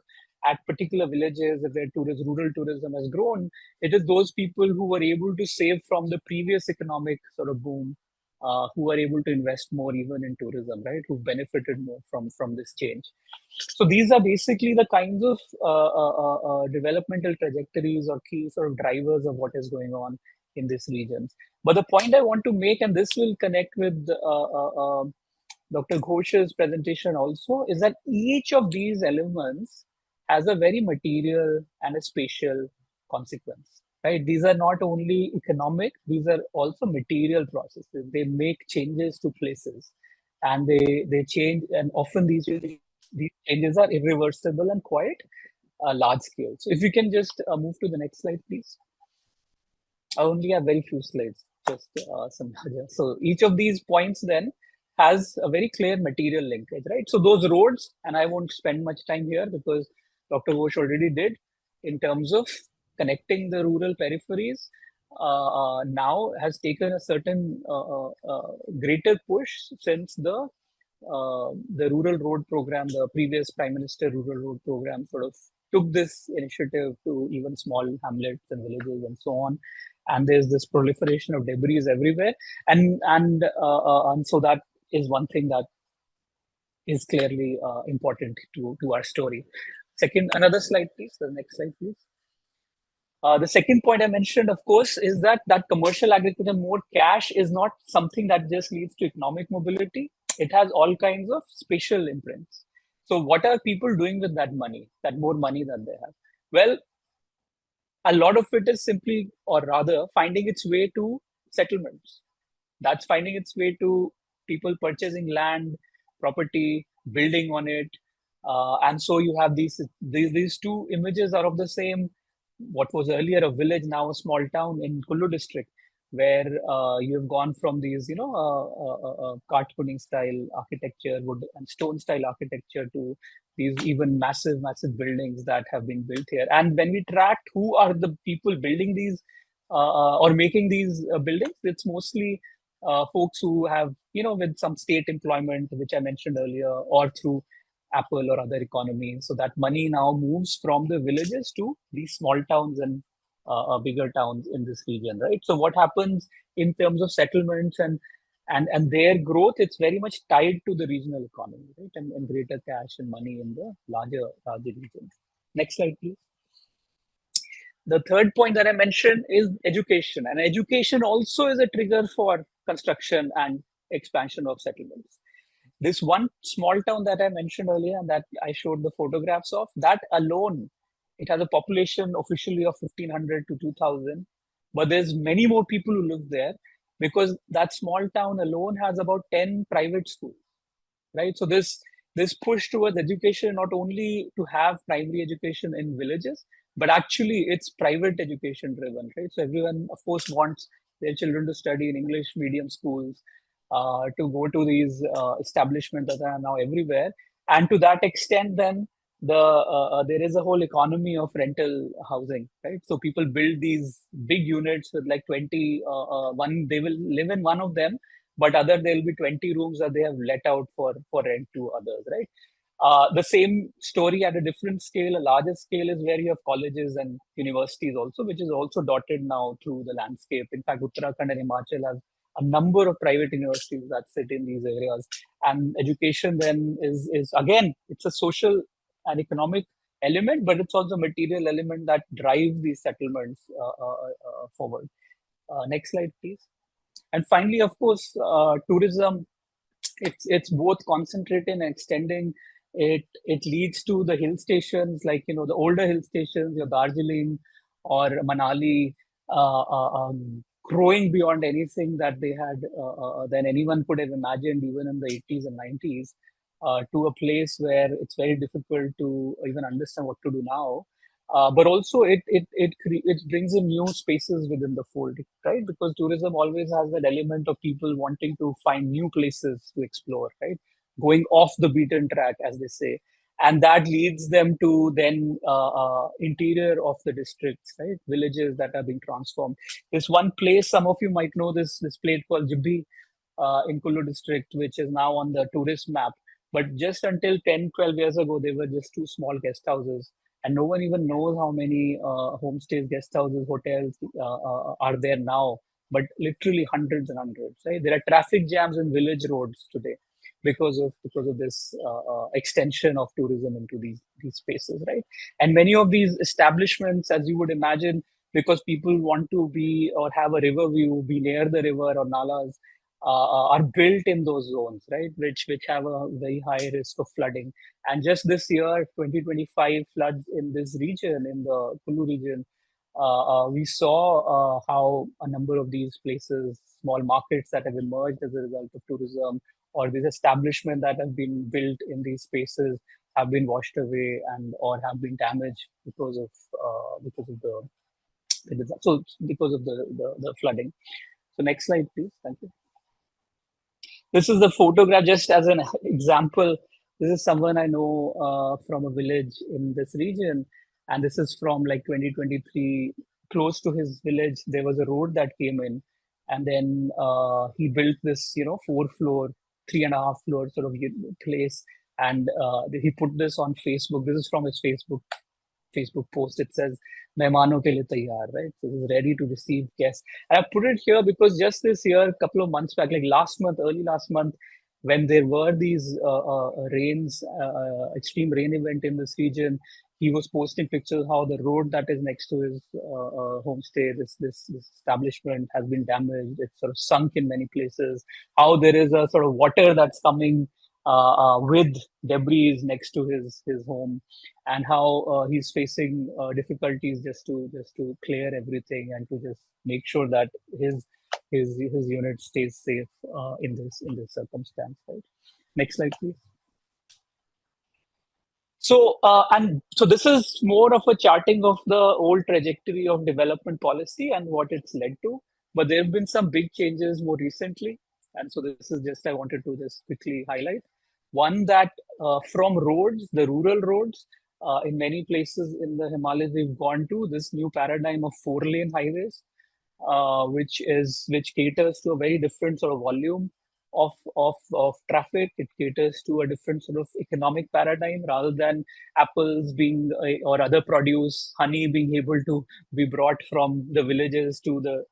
at particular villages where rural tourism has grown, it is those people who were able to save from the previous economic sort of boom, who are able to invest more even in tourism, right? Who benefited more from this change. So these are basically the kinds of developmental trajectories or key sort of drivers of what is going on in this region. But the point I want to make, and this will connect with Dr. Ghosh's presentation also, is that each of these elements has a very material and a spatial consequence, right? These are not only economic, these are also material processes. They make changes to places, and they change, and often these changes are irreversible and quite large scale. So if you can just move to the next slide, please. I only have very few slides, just some. So each of these points then has a very clear material linkage, right? So those roads, and I won't spend much time here because Dr. Ghosh already did, in terms of connecting the rural peripheries, now has taken a certain greater push since the rural road program, the previous Prime Minister rural road program, sort of took this initiative to even small hamlets and villages and so on. And there's this proliferation of debris everywhere, and so that is one thing that is clearly important to our story. Second, another slide, please. The next slide, please. The second point I mentioned, of course, is that commercial agriculture, more cash, is not something that just leads to economic mobility. It has all kinds of spatial imprints. So what are people doing with that money, that more money that they have? Well, a lot of it is simply, or rather, finding its way to settlements. That's finding its way to people purchasing land, property, building on it. And so you have these two images are of the same, what was earlier a village, now a small town in Kullu district, where you've gone from these, cart putting style architecture, wood and stone style architecture, to these even massive buildings that have been built here. And when we tracked who are the people building these or making these buildings, it's mostly folks who have, with some state employment, which I mentioned earlier, or through Apple or other economies. So that money now moves from the villages to these small towns and bigger towns in this region, right? So what happens in terms of settlements and their growth, it's very much tied to the regional economy, right? And greater cash and money in the larger region. Next slide, please. The third point that I mentioned is education. And education also is a trigger for construction and expansion of settlements. This one small town that I mentioned earlier and that I showed the photographs of, that alone, it has a population officially of 1,500 to 2,000. But there's many more people who live there, because that small town alone has about 10 private schools, right? So this push towards education, not only to have primary education in villages, but actually it's private education driven, right? So everyone, of course, wants their children to study in English medium schools, to go to these establishments that are now everywhere. And to that extent, then there is a whole economy of rental housing, right? So people build these big units with like 20, one, they will live in one of them, but other there will be 20 rooms that they have let out for rent to others, right? The same story at a different scale, a larger scale, is where you have colleges and universities also, which is also dotted now through the landscape. In fact, Uttarakhand and Himachal have a number of private universities that sit in these areas. And education then is again, it's a social and economic element, but it's also a material element that drives these settlements forward. Next slide, please. And finally, of course, tourism, it's both concentrating and extending. It leads to the hill stations, like the older hill stations, your Darjeeling or Manali, growing beyond anything that they had than anyone could have imagined, even in the 80s and 90s. to a place where it's very difficult to even understand what to do now. But also it brings in new spaces within the fold, right? Because tourism always has that element of people wanting to find new places to explore, right? Going off the beaten track, as they say, and that leads them to then interior of the districts, right? Villages that are being transformed. There's one place, some of you might know this place called Jibbi in Kullu district, which is now on the tourist map. But just until 10, 12 years ago, they were just two small guest houses. And no one even knows how many homestays, guest houses, hotels are there now. But literally hundreds and hundreds, right? There are traffic jams in village roads today because of this extension of tourism into these spaces, right? And many of these establishments, as you would imagine, because people want to be or have a river view, be near the river or nalas, are built in those zones, right? Which have a very high risk of flooding. And just this year, 2025 floods in this region, in the Kullu region, we saw how a number of these places, small markets that have emerged as a result of tourism, or this establishment that has been built in these spaces, have been washed away and or have been damaged because of the flooding. So next slide, please. Thank you. This is the photograph just as an example. This is someone I know from a village in this region, and this is from like 2023. Close to his village, there was a road that came in, and then he built this, 4-floor, 3.5-floor sort of place, and he put this on Facebook. This is from his Facebook post. It says "Mehmano ke liye taiyar," right? So he's ready to receive guests. And I put it here because just this year, a couple of months back, like early last month, when there were these rains, extreme rain event in this region, he was posting pictures how the road that is next to his homestay, this establishment, has been damaged. It's sort of sunk in many places. How there is a sort of water that's coming with debris next to his home, and how he's facing difficulties just to clear everything and to just make sure that his unit stays safe in this circumstance. Right. Next slide, please. So this is more of a charting of the old trajectory of development policy and what it's led to. But there have been some big changes more recently, and so this is just I wanted to just quickly highlight. One, that from roads, the rural roads, in many places in the Himalayas, we've gone to this new paradigm of 4-lane highways, which caters to a very different sort of volume of traffic. It caters to a different sort of economic paradigm rather than apples being or other produce, honey being able to be brought from the villages to the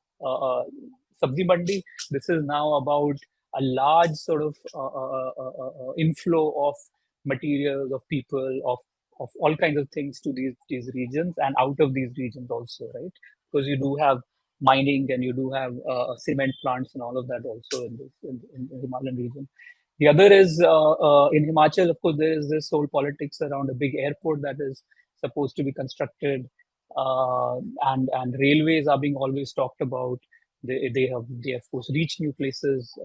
sabzi mandi. This is now about a large sort of inflow of materials, of people, of all kinds of things to these regions and out of these regions also, right? Because you do have mining and you do have cement plants and all of that also in the Himalayan region. The other is in Himachal, of course, there is this whole politics around a big airport that is supposed to be constructed, and railways are being always talked about. They have of course reached new places,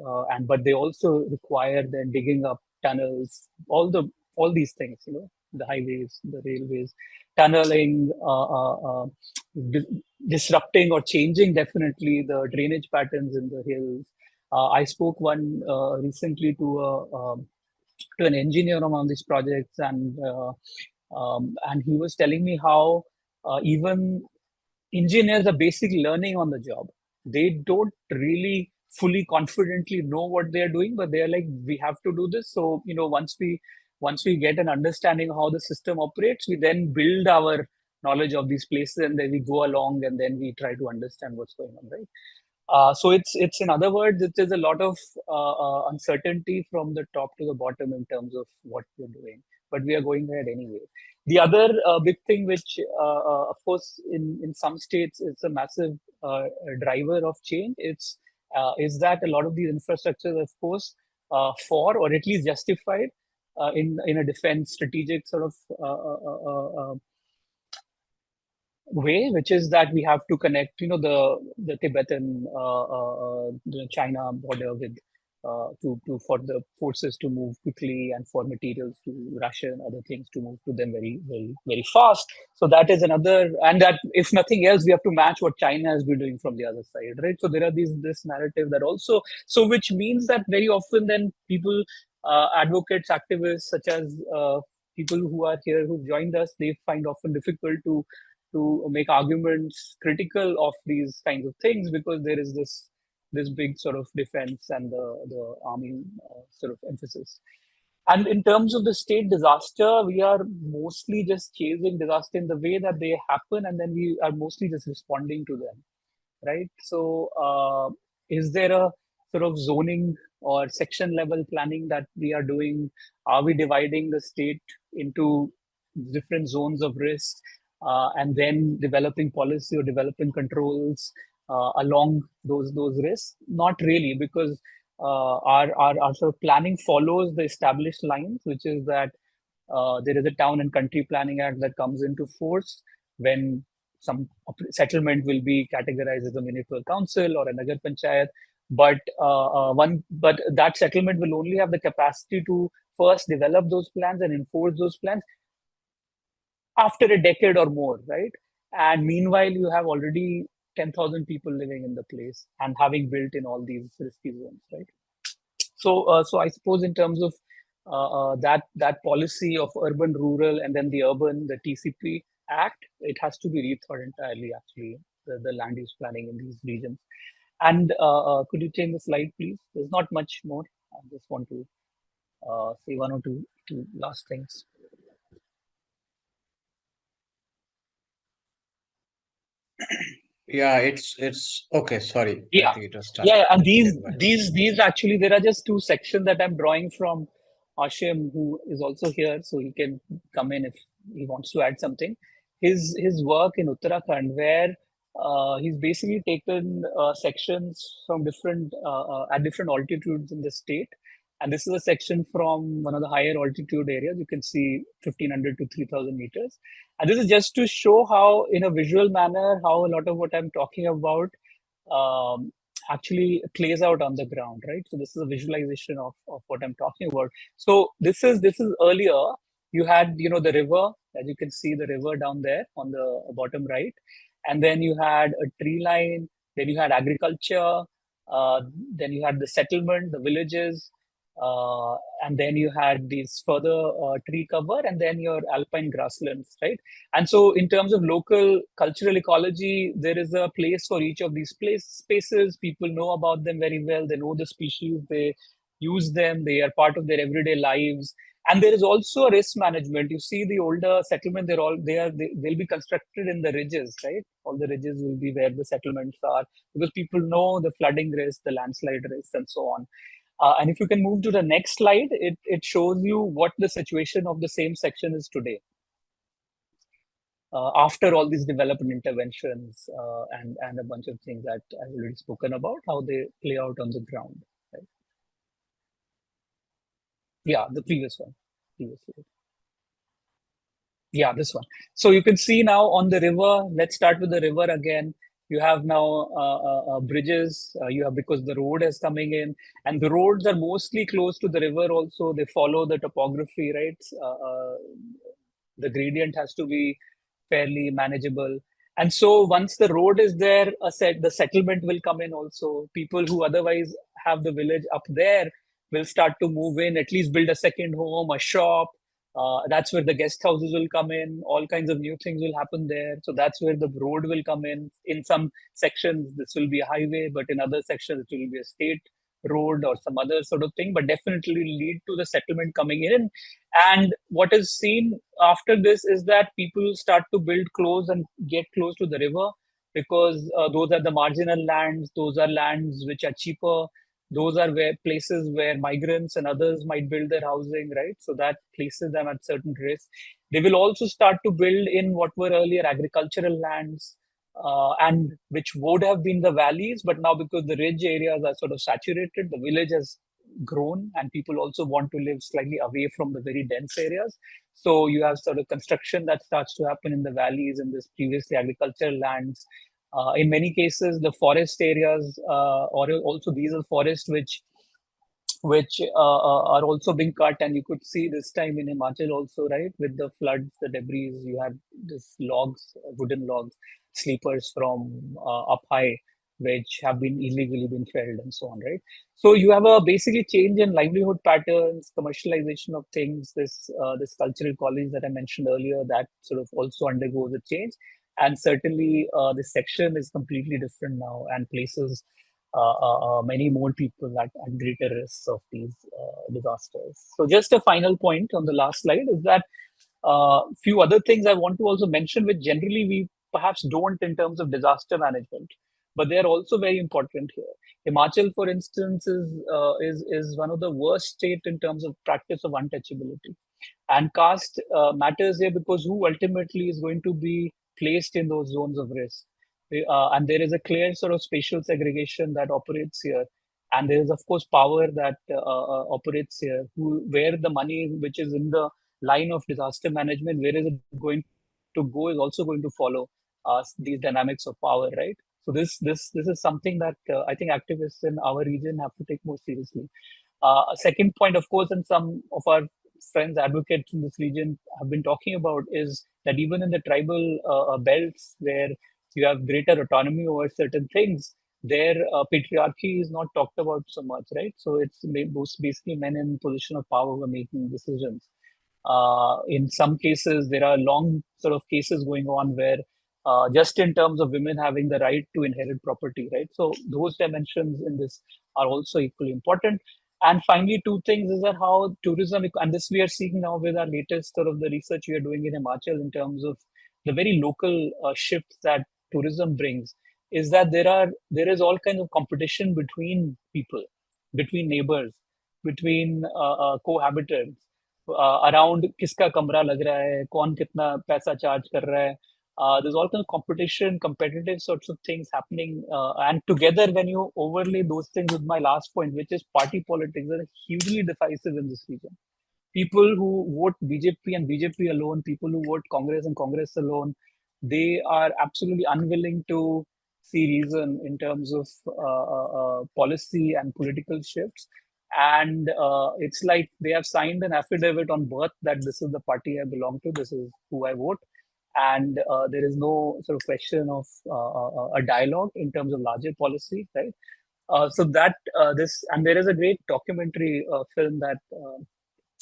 but they also require then digging up tunnels, all these things, the highways, the railways, tunneling, disrupting or changing definitely the drainage patterns in the hills. I spoke recently to an engineer on one of these projects, and he was telling me how even engineers are basically learning on the job. They don't really fully confidently know what they're doing, but they're like, we have to do this. So, once we get an understanding of how the system operates, we then build our knowledge of these places, and then we go along and then we try to understand what's going on, right? So it's in other words, it is a lot of uncertainty from the top to the bottom in terms of what we're doing, but we are going ahead anyway. The other big thing, which of course in some states it's a massive driver of change, is that a lot of these infrastructures, of course, for or at least justified in a defense strategic sort of way, which is that we have to connect, the Tibetan, the China border with for the forces to move quickly and for materials to ration, other things to move to them very, very, very fast. So that is another, and that if nothing else, we have to match what China has been doing from the other side, right? So there are this narrative that also, so which means that very often then people, advocates, activists, such as people who are here who joined us, they find often difficult to make arguments critical of these kinds of things because there is this big sort of defense and the army sort of emphasis. And in terms of the state disaster, we are mostly just chasing disaster in the way that they happen, and then we are mostly just responding to them, right? So, is there a sort of zoning or section level planning that we are doing? Are we dividing the state into different zones of risk and then developing policy or developing controls along those risks? Not really, because our sort of planning follows the established lines, which is that there is a Town and Country Planning Act that comes into force when some settlement will be categorized as a municipal council or a nagar panchayat. But but that settlement will only have the capacity to first develop those plans and enforce those plans after a decade or more, right? And meanwhile, you have already 10,000 people living in the place and having built in all these risky zones, right? So, so I suppose in terms of that policy of urban, rural, and then the urban, the TCP Act, it has to be rethought entirely. Actually, the land use planning in these regions. And could you change the slide, please? There's not much more. I just want to say one or two last things. Yeah, it's okay. Sorry. Yeah. I think it was started. Yeah, and these actually, there are just two sections that I'm drawing from Ashim, who is also here, so he can come in if he wants to add something. His work in Uttarakhand, where he's basically taken sections from different at different altitudes in the state, and this is a section from one of the higher altitude areas. You can see 1,500 to 3,000 meters, and this is just to show how, in a visual manner, how a lot of what I'm talking about actually plays out on the ground, right? So this is a visualization of what I'm talking about. So this is earlier. You had, you know, the river, as you can see, the river down there on the bottom right, and then you had a tree line. Then you had agriculture. Then you had the settlement, the villages, and then you had these further tree cover, and then your alpine grasslands, right? And so, in terms of local cultural ecology, there is a place for each of these spaces. People know about them very well. They know the species. They use them. They are part of their everyday lives. And there is also a risk management. You see, the older settlement, they'll be constructed in the ridges, right? All the ridges will be where the settlements are, because people know the flooding risk, the landslide risk, and so on. And if you can move to the next slide, it shows you what the situation of the same section is today. After all these development interventions and a bunch of things that I've already spoken about, how they play out on the ground. Right? Yeah, the previous one. Yeah, this one. So you can see now on the river, let's start with the river again. You have now bridges, you have, because the road is coming in, and the roads are mostly close to the river also. They follow the topography, right? The gradient has to be fairly manageable. And so once the road is there, the settlement will come in also. People who otherwise have the village up there will start to move in, at least build a second home, a shop. That's where the guest houses will come in. All kinds of new things will happen there. So that's where the road will come in. In some sections, this will be a highway, but in other sections, it will be a state road or some other sort of thing, but definitely lead to the settlement coming in. And what is seen after this is that people start to build close and get close to the river, because those are the marginal lands. Those are lands which are cheaper. Those are places where migrants and others might build their housing, right? So that places them at certain risk. They will also start to build in what were earlier agricultural lands, and which would have been the valleys, but now because the ridge areas are sort of saturated, the village has grown, and people also want to live slightly away from the very dense areas. So you have sort of construction that starts to happen in the valleys and this previously agricultural lands. In many cases, the forest areas, or also these are forests which which are also being cut. And you could see this time in Himachal also, right, with the floods, the debris, you had this logs, wooden logs, sleepers from up high, which have been illegally been felled and so on, right? So you have a basically change in livelihood patterns, commercialization of things, this cultural college that I mentioned earlier, that sort of also undergoes a change. And certainly this section is completely different now and places many more people at greater risk of these disasters. So just a final point on the last slide is that few other things I want to also mention, which generally we perhaps don't in terms of disaster management, but they are also very important here. Himachal, for instance, is one of the worst state in terms of practice of untouchability. And caste matters here because who ultimately is going to be placed in those zones of risk. And there is a clear sort of spatial segregation that operates here. And there is, of course, power that operates here, where the money which is in the line of disaster management, where is it going to go, is also going to follow these dynamics of power, right? So this is something that I think activists in our region have to take more seriously. A second point, of course, and some of our friends, advocates in this region have been talking about, is that even in the tribal belts where you have greater autonomy over certain things, their patriarchy is not talked about so much, right? So it's basically men in position of power who are making decisions. In some cases, there are long sort of cases going on where just in terms of women having the right to inherit property, right? So those dimensions in this are also equally important. And finally, two things is that how tourism, and this we are seeing now with our latest sort of the research we are doing in Himachal in terms of the very local shifts that tourism brings, is that there is all kinds of competition between people, between neighbors, between cohabitants around किसका कमरा लग रहा है, कौन कितना पैसा charge कर रहा है. There's all kind of competition, competitive sorts of things happening, and together when you overlay those things with my last point, which is party politics, are hugely divisive in this region. People who vote BJP and BJP alone, people who vote Congress and Congress alone, they are absolutely unwilling to see reason in terms of policy and political shifts. And it's like they have signed an affidavit on birth that this is the party I belong to, this is who I vote. And there is no sort of question of a dialogue in terms of larger policy, right? So that this, and there is a great documentary film that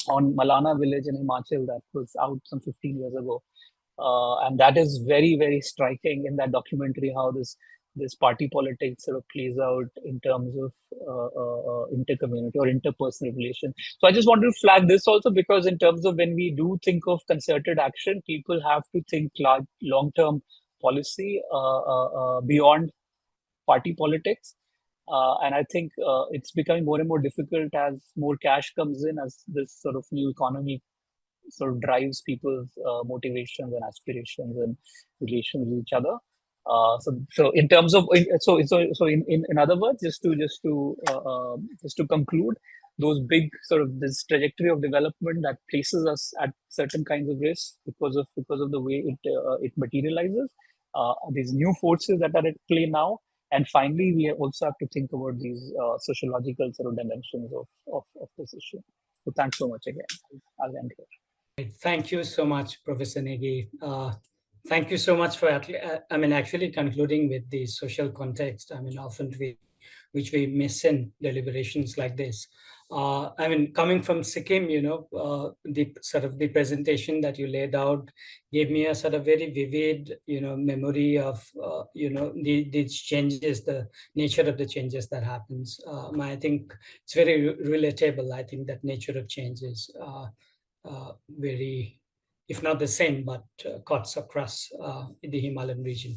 on Malana village in Himachal that was out some 15 years ago. And that is very, very striking in that documentary, how this party politics sort of plays out in terms of intercommunity or interpersonal relation. So I just wanted to flag this also, because in terms of when we do think of concerted action, people have to think long-term policy beyond party politics. And I think it's becoming more and more difficult as more cash comes in, as this sort of new economy sort of drives people's motivations and aspirations and relations with each other. So in terms of in other words, just to conclude, those big sort of this trajectory of development that places us at certain kinds of risk because of the way it materializes. These new forces that are at play now, and finally, we also have to think about these sociological sort of dimensions of this issue. So thanks so much again. I'll end here. Thank you so much, Professor Negi. Thank you so much for, actually concluding with the social context. Often which we miss in deliberations like this. Coming from Sikkim, the sort of the presentation that you laid out gave me a sort of very vivid, memory of, these changes, the nature of the changes that happens. I think it's very relatable. I think that nature of changes. Very, if not the same, but cuts across the Himalayan region.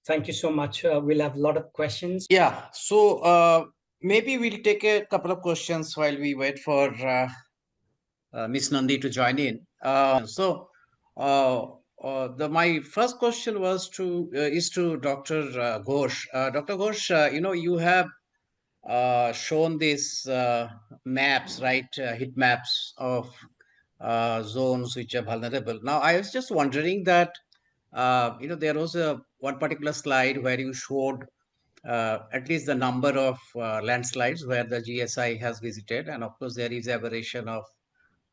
Thank you so much. We'll have a lot of questions. Yeah, so maybe we'll take a couple of questions while we wait for Miss Nandi to join in. My first question was is to Dr. Ghosh. Dr. Ghosh, you have shown these maps, right? Heat maps of zones which are vulnerable. Now, I was just wondering that, there was one particular slide where you showed at least the number of landslides where the GSI has visited. And of course, there is aberration of,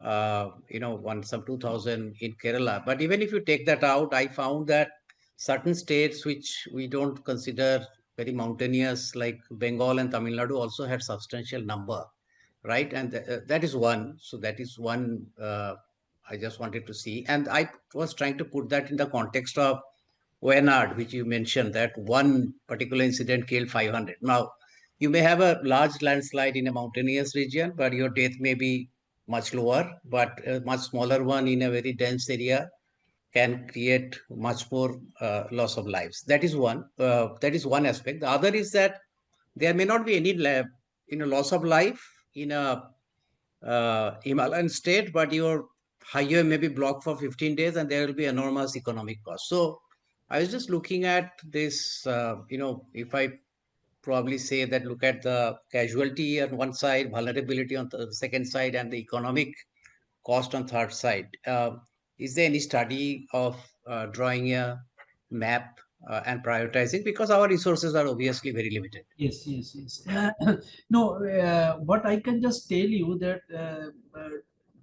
some 2000 in Kerala. But even if you take that out, I found that certain states which we don't consider very mountainous, like Bengal and Tamil Nadu, also had substantial number, right? And that is one. So that is one I just wanted to see. And I was trying to put that in the context of Wayanad, which you mentioned, that one particular incident killed 500. Now, you may have a large landslide in a mountainous region, but your death may be much lower, but a much smaller one in a very dense area can create much more loss of lives. That is one. That is one aspect. The other is that there may not be any loss of life in a Himalayan state, but your highway may be blocked for 15 days and there will be enormous economic cost. So I was just looking at this, if I probably say that look at the casualty on one side, vulnerability on the second side, and the economic cost on third side. Is there any study of drawing a map and prioritizing? Because our resources are obviously very limited. Yes, yes, yes. No, what I can just tell you that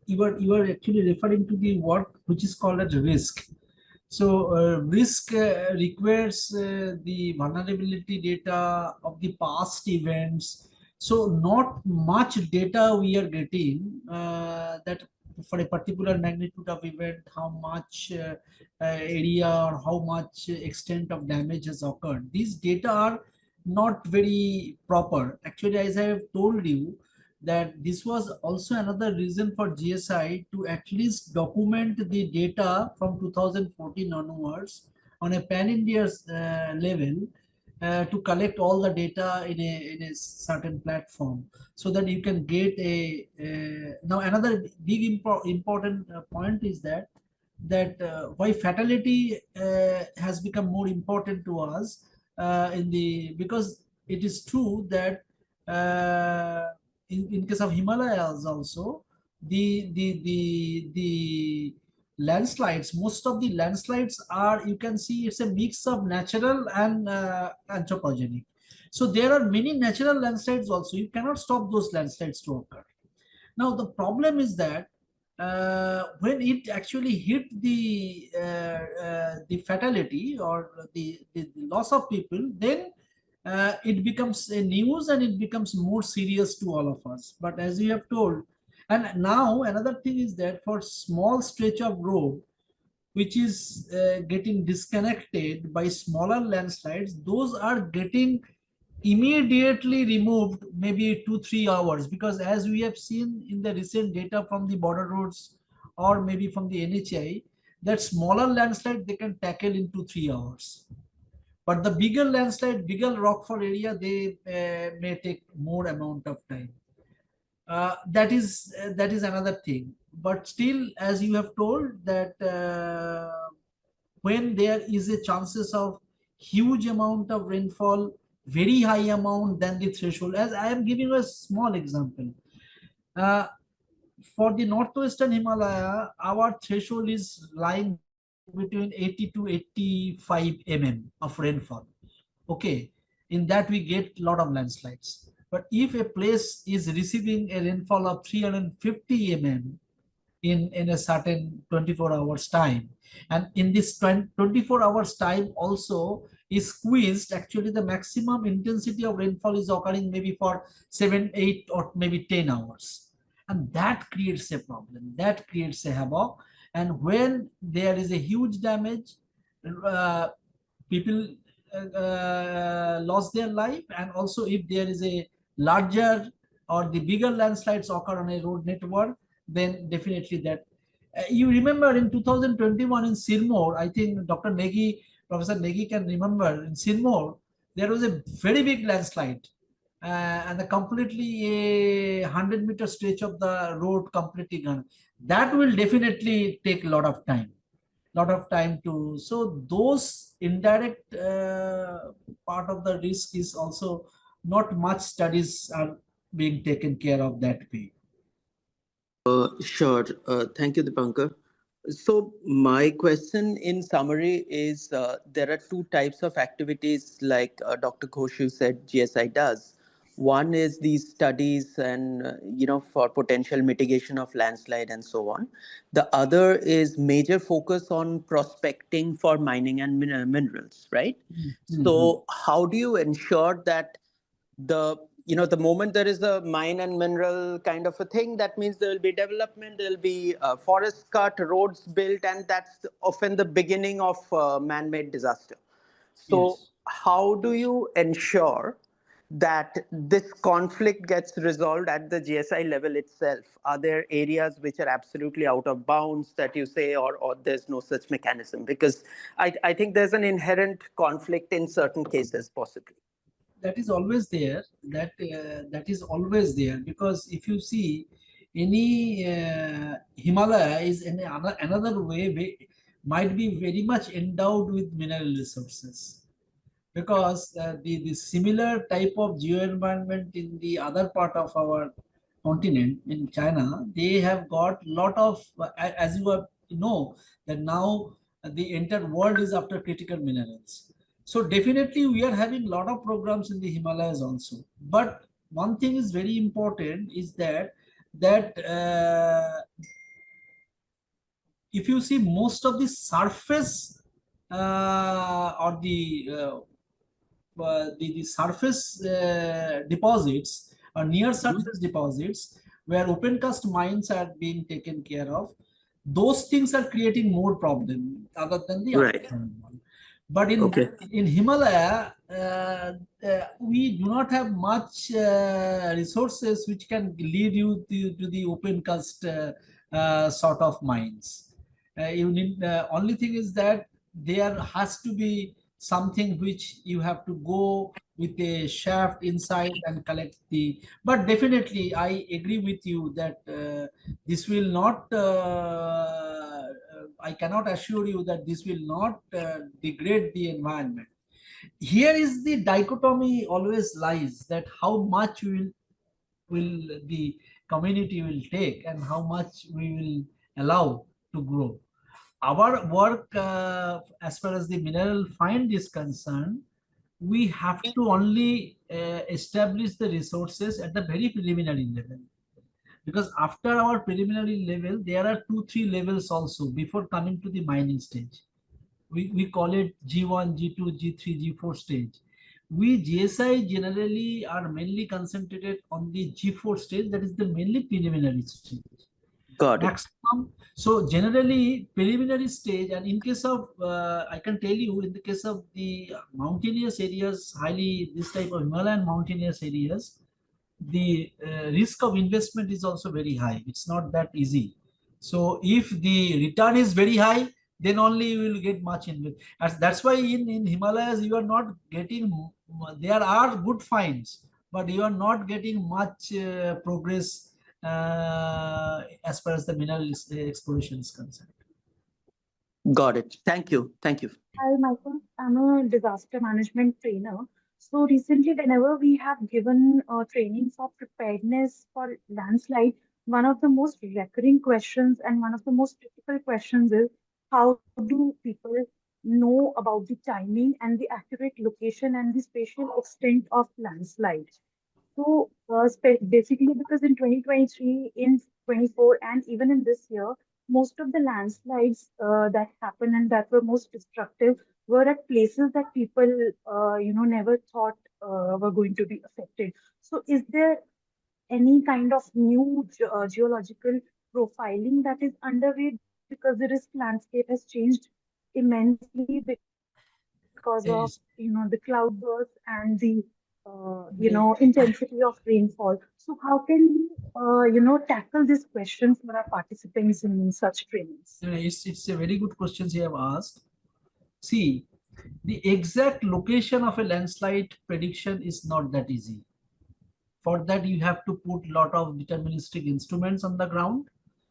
you are actually referring to the what which is called as risk. So risk requires the vulnerability data of the past events. So not much data we are getting that for a particular magnitude of event, how much area or how much extent of damage has occurred. These data are not very proper. Actually, as I have told you, that this was also another reason for GSI to at least document the data from 2014 onwards on a pan-India level to collect all the data in a certain platform, so that you can get a now another big important point is that why fatality has become more important to us because it is true that in case of Himalayas also, the landslides, most of the landslides are, you can see it's a mix of natural and anthropogenic. So there are many natural landslides also. You cannot stop those landslides to occur. Now the problem is that when it actually hit the fatality or the loss of people, then it becomes a news and it becomes more serious to all of us. But as you have told, and now another thing is that for small stretch of road which is getting disconnected by smaller landslides, those are getting immediately removed maybe 2-3 hours, because as we have seen in the recent data from the border roads or maybe from the NHI, that smaller landslide they can tackle in 2-3 hours. But the bigger landslide, bigger rockfall area, they may take more amount of time. That is another thing. But still, as you have told, that when there is a chances of huge amount of rainfall, very high amount than the threshold, as I am giving a small example. For the northwestern Himalaya, our threshold is lying between 80 to 85 mm of rainfall. Okay, in that we get a lot of landslides. But if a place is receiving a rainfall of 350 mm in a certain 24 hours time, and in this 24 hours time also is squeezed, actually the maximum intensity of rainfall is occurring maybe for 7, 8 or maybe 10 hours. And that creates a problem, that creates a havoc. And when there is a huge damage, people lost their life. And also if there is a larger or the bigger landslides occur on a road network, then definitely that. You remember in 2021 in Sirmoor, I think Dr. Negi, Professor Negi can remember, in Sirmoor, there was a very big landslide. And a completely 100-meter stretch of the road completely gone. That will definitely take a lot of time to. So those indirect part of the risk is also not much studies are being taken care of that way. Sure. Thank you, Dipankar. So my question in summary is there are two types of activities like Dr. Ghosh said GSI does. One is these studies and for potential mitigation of landslide and so on. The other is major focus on prospecting for mining and minerals, right? So how do you ensure that the moment there is a mine and mineral kind of a thing, that means there will be development, there will be forest cut, roads built, and that's often the beginning of man-made disaster. So Yes. how do you ensure that this conflict gets resolved at the GSI level itself? Are there areas which are absolutely out of bounds that you say, or there's no such mechanism? Because I think there's an inherent conflict in certain cases possibly. That is always there. That is always there, because if you see any Himalaya is in another way might be very much endowed with mineral resources, because the similar type of geo-environment in the other part of our continent in China, they have got lot of as you know that now the entire world is after critical minerals. So definitely we are having a lot of programs in the Himalayas also. But one thing is very important is that if you see most of the surface or the surface deposits or near surface deposits where open cast mines are being taken care of, those things are creating more problem other than the Right. underground one. But Okay. in Himalaya, we do not have much resources which can lead you to the open cast sort of mines. You need only thing is that there has to be something which you have to go with a shaft inside and collect the. But definitely, I agree with you that this will not. I cannot assure you that this will not degrade the environment. Here is the dichotomy always lies, that how much will the community will take and how much we will allow to grow. Our work, as far as the mineral find is concerned, we have to only establish the resources at the very preliminary level. Because after our preliminary level, there are 2-3 levels also before coming to the mining stage. We call it G1, G2, G3, G4 stage. We GSI generally are mainly concentrated on the G4 stage, that is the mainly preliminary stage. Got it. Maximum. So generally preliminary stage, and in case of, I can tell you, in the case of the mountainous areas, highly this type of Himalayan mountainous areas, the risk of investment is also very high. It's not that easy. So if the return is very high, then only you will get much investment. That's why in Himalayas you are not getting, there are good finds, but you are not getting much progress as far as the mineral exploration is concerned. Got it. Thank you. Thank you. Hi, Michael. I'm a disaster management trainer. So recently, whenever we have given training for preparedness for landslide, one of the most recurring questions and one of the most critical questions is how do people know about the timing and the accurate location and the spatial extent of landslide? So basically, because in 2023, in 24, and even in this year, most of the landslides that happened and that were most destructive were at places that people, never thought were going to be affected. So, is there any kind of new geological profiling that is underway, because the risk landscape has changed immensely because of the Yes. cloudbursts and the intensity of rainfall. So how can we tackle this question for our participants in such trainings? It's a very good question you have asked. See, the exact location of a landslide prediction is not that easy. For that, you have to put a lot of deterministic instruments on the ground,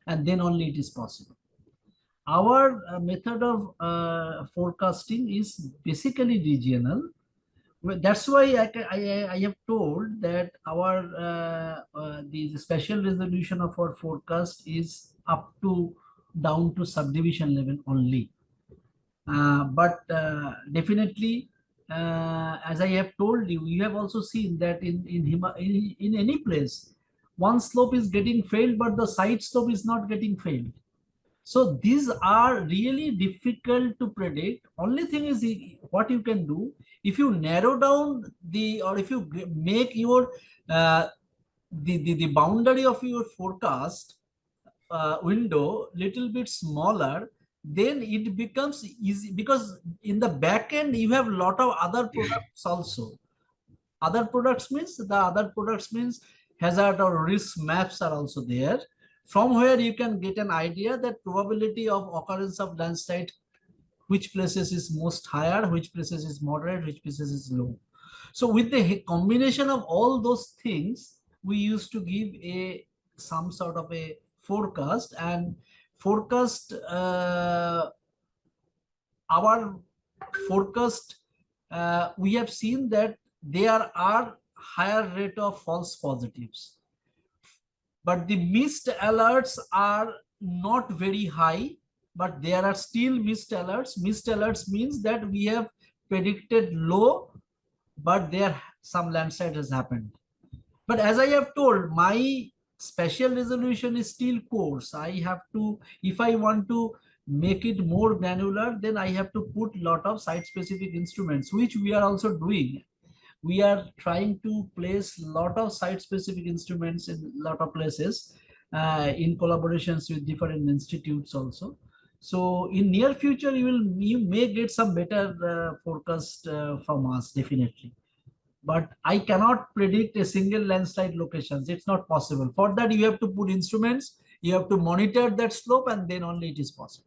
and then only it is possible. Our method of forecasting is basically regional. That's why I have told that our the special resolution of our forecast is up to down to subdivision level only. But definitely, as I have told you, you have also seen that in any place, one slope is getting failed, but the side slope is not getting failed. So these are really difficult to predict. Only thing is what you can do, if you narrow down or if you make your the boundary of your forecast window little bit smaller, then it becomes easy, because in the back end you have a lot of other products also. Other products means hazard or risk maps are also there, from where you can get an idea that probability of occurrence of landslide, which places is most higher, which places is moderate, which places is low. So with the combination of all those things, we used to give some sort of a forecast, and forecast our forecast, we have seen that there are higher rate of false positives, but the missed alerts are not very high, but there are still missed alerts. Missed alerts means that we have predicted low, but there some landslide has happened. But as I have told, my special resolution is still coarse. I have to, if I want to make it more granular, then I have to put lot of site specific instruments, which we are also doing. We are trying to place lot of site specific instruments in lot of places in collaborations with different institutes also. So in near future, you may get some better forecast from us, definitely. But I cannot predict a single landslide locations. It's not possible. For that, you have to put instruments, you have to monitor that slope, and then only it is possible.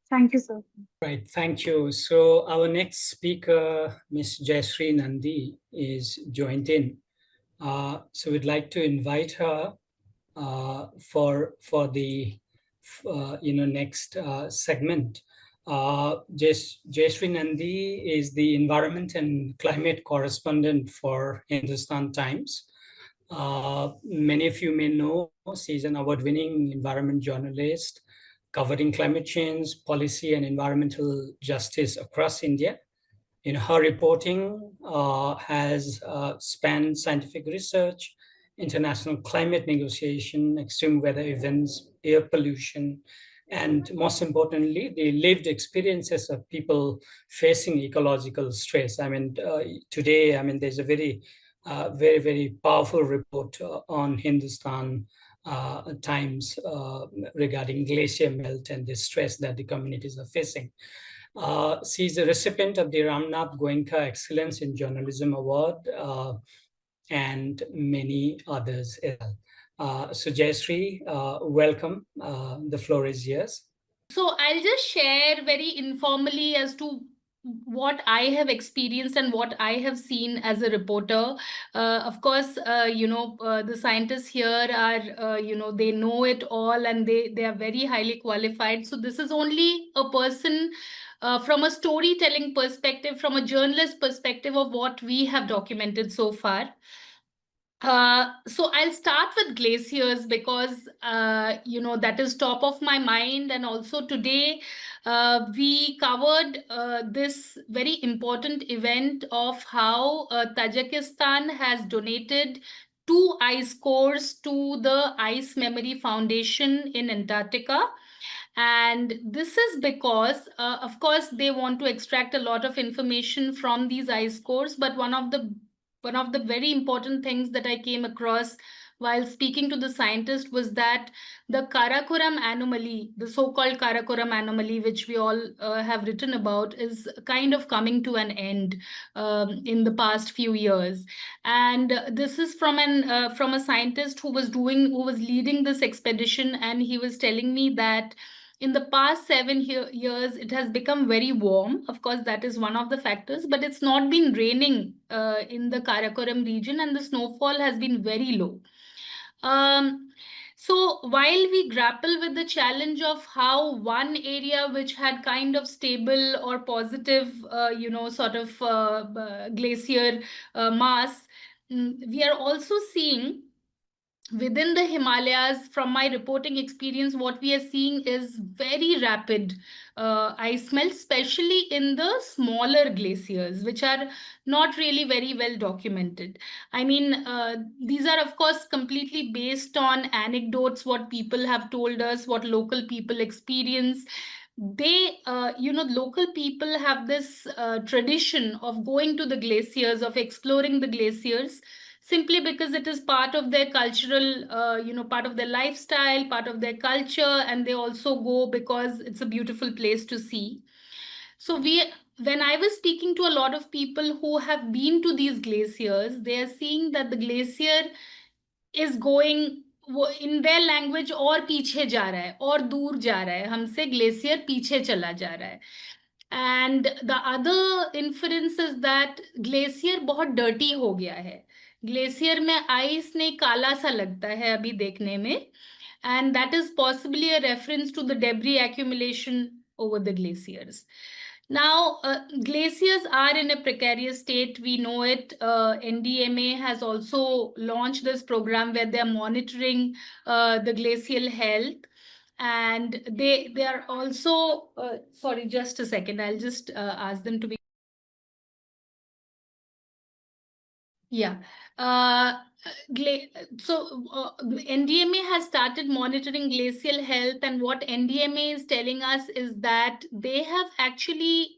Thank you, sir. Right, thank you. So our next speaker, Ms. Jayshree Nandi, is joined in. So we'd like to invite her for the next segment. Jayshree Nandi is the environment and climate correspondent for Hindustan Times. Many of you may know she's an award-winning environment journalist covering climate change, policy, and environmental justice across India. Her reporting has spanned scientific research, international climate negotiation, extreme weather events, air pollution, and most importantly, the lived experiences of people facing ecological stress. Today, there's a very, very powerful report on Hindustan Times regarding glacier melt and the stress that the communities are facing. She's a recipient of the Ramnath Goenka Excellence in Journalism Award and many others as well. So Jayshree, welcome. The floor is yours. So I'll just share very informally as to what I have experienced and what I have seen as a reporter. Of course, the scientists here are, they know it all, and they are very highly qualified. So this is only a person from a storytelling perspective, from a journalist perspective of what we have documented so far. So I'll start with glaciers because, that is top of my mind. And also today, we covered this very important event of how Tajikistan has donated 2 ice cores to the Ice Memory Foundation in Antarctica. And this is because, of course, they want to extract a lot of information from these ice cores. But one of the very important things that I came across while speaking to the scientist was that the Karakoram anomaly, the so-called Karakoram anomaly, which we all have written about, is kind of coming to an end in the past few years. And this is from a scientist who was leading this expedition, and he was telling me that in the past 7 years, it has become very warm. Of course, that is one of the factors, but it's not been raining in the Karakoram region, and the snowfall has been very low. So while we grapple with the challenge of how one area which had kind of stable or positive, glacier mass, we are also seeing within the Himalayas, from my reporting experience, what we are seeing is very rapid ice melt, especially in the smaller glaciers, which are not really very well documented. I mean, these are, of course, completely based on anecdotes, what people have told us, what local people experience. Local people have this tradition of going to the glaciers, of exploring the glaciers, simply because it is part of their cultural, part of their lifestyle, part of their culture, and they also go because it's a beautiful place to see. So when I was speaking to a lot of people who have been to these glaciers, they are seeing that the glacier is going, वो in their language, और पीछे जा रहा है और दूर जा रहा है हमसे, ग्लेशियर पीछे चला जा रहा है. And the other inference is that glacier बहुत डर्टी हो गया है. ग्लेशियर में आइस नहीं, काला सा लगता है अभी देखने में, and that is possibly a reference to the debris accumulation over the glaciers. Now, glaciers are in a precarious state. We know it. NDMA has also launched this program where they are monitoring the glacial health. And they are also, sorry, just a second. I'll just ask them to be. Yeah. NDMA has started monitoring glacial health, and what NDMA is telling us is that they're actually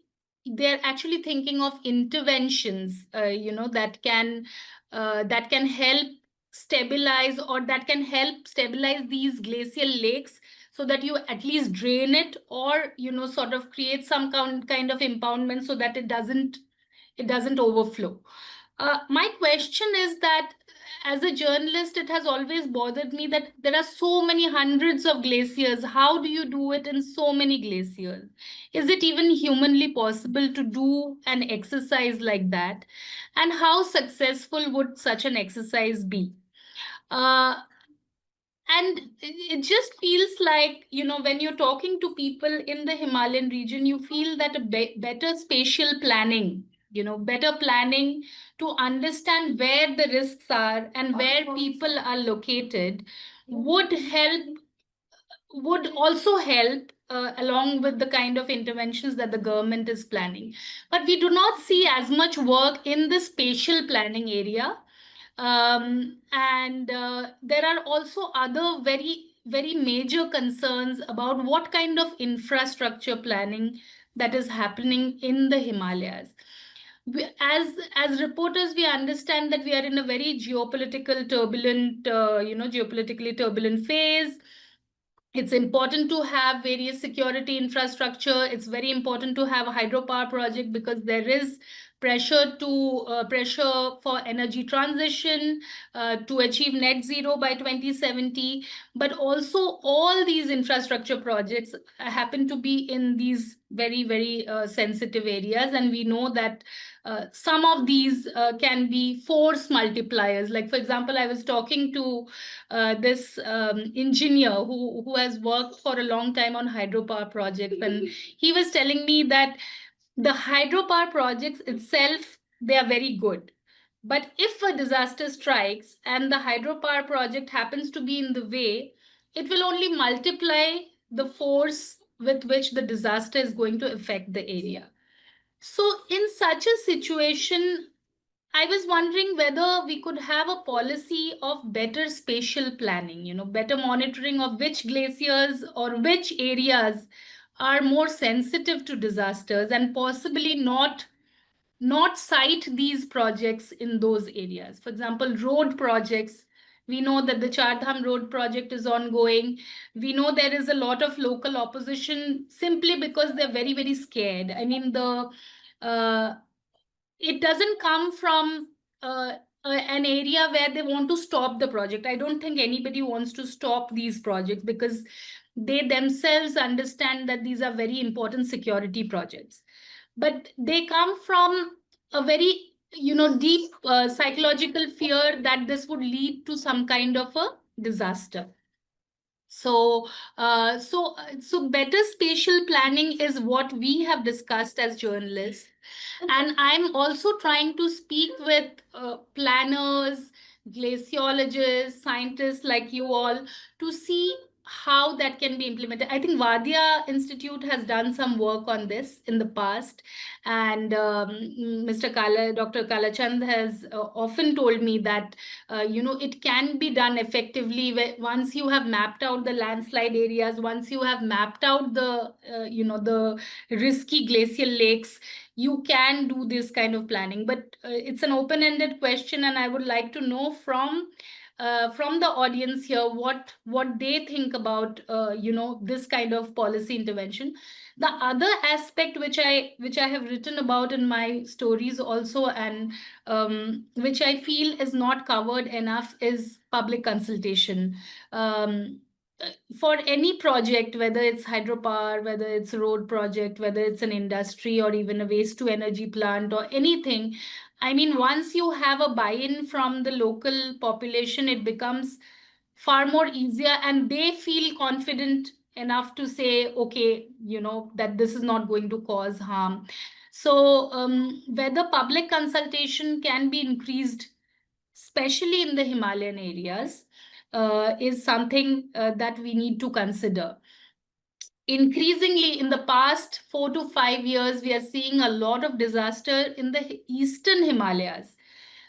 thinking of interventions, that can help stabilize, or that can help stabilize these glacial lakes, so that you at least drain it, or sort of create some kind of impoundment so that it doesn't overflow. My question is that, as a journalist, it has always bothered me that there are so many hundreds of glaciers. How do you do it in so many glaciers? Is it even humanly possible to do an exercise like that? And how successful would such an exercise be? And it just feels like, when you're talking to people in the Himalayan region, you feel that a better spatial planning, better planning to understand where the risks are and where people are located would also help, along with the kind of interventions that the government is planning. But we do not see as much work in the spatial planning area. And there are also other very, very major concerns about what kind of infrastructure planning that is happening in the Himalayas. As reporters, we understand that we are in a very geopolitically turbulent phase. It's important to have various security infrastructure. It's very important to have a hydropower project because there is pressure for energy transition, to achieve net zero by 2070. But also, all these infrastructure projects happen to be in these very, very sensitive areas, and we know that some of these can be force multipliers. Like, for example, I was talking to this engineer who has worked for a long time on hydropower projects, and he was telling me that the hydropower projects itself, they are very good. But if a disaster strikes and the hydropower project happens to be in the way, it will only multiply the force with which the disaster is going to affect the area. So in such a situation, I was wondering whether we could have a policy of better spatial planning, better monitoring of which glaciers or which areas are more sensitive to disasters, and possibly not cite these projects in those areas. For example, road projects. We know that the Char Dham road project is ongoing. We know there is a lot of local opposition simply because they're very, very scared. I mean, it doesn't come from an area where they want to stop the project. I don't think anybody wants to stop these projects because they themselves understand that these are very important security projects. But they come from a very, deep psychological fear that this would lead to some kind of a disaster. So better spatial planning is what we have discussed as journalists. And I'm also trying to speak with planners, glaciologists, scientists like you all, to see how that can be implemented. I think Vadia Institute has done some work on this in the past, and Dr. Kalachand has often told me that it can be done effectively once you have mapped out the landslide areas, once you have mapped out the risky glacial lakes. You can do this kind of planning, but it's an open-ended question, and I would like to know from the audience here what they think about this kind of policy intervention. The other aspect which I have written about in my stories also, and which I feel is not covered enough, is public consultation. um, for any project, whether it's hydropower, whether it's a road project, whether it's an industry or even a waste to energy plant or anything, I mean, once you have a buy-in from the local population, it becomes far more easier, and they feel confident enough to say, okay, that this is not going to cause harm. So whether public consultation can be increased, especially in the Himalayan areas, is something that we need to consider. Increasingly, in the past 4 to 5 years, we are seeing a lot of disaster in the eastern Himalayas.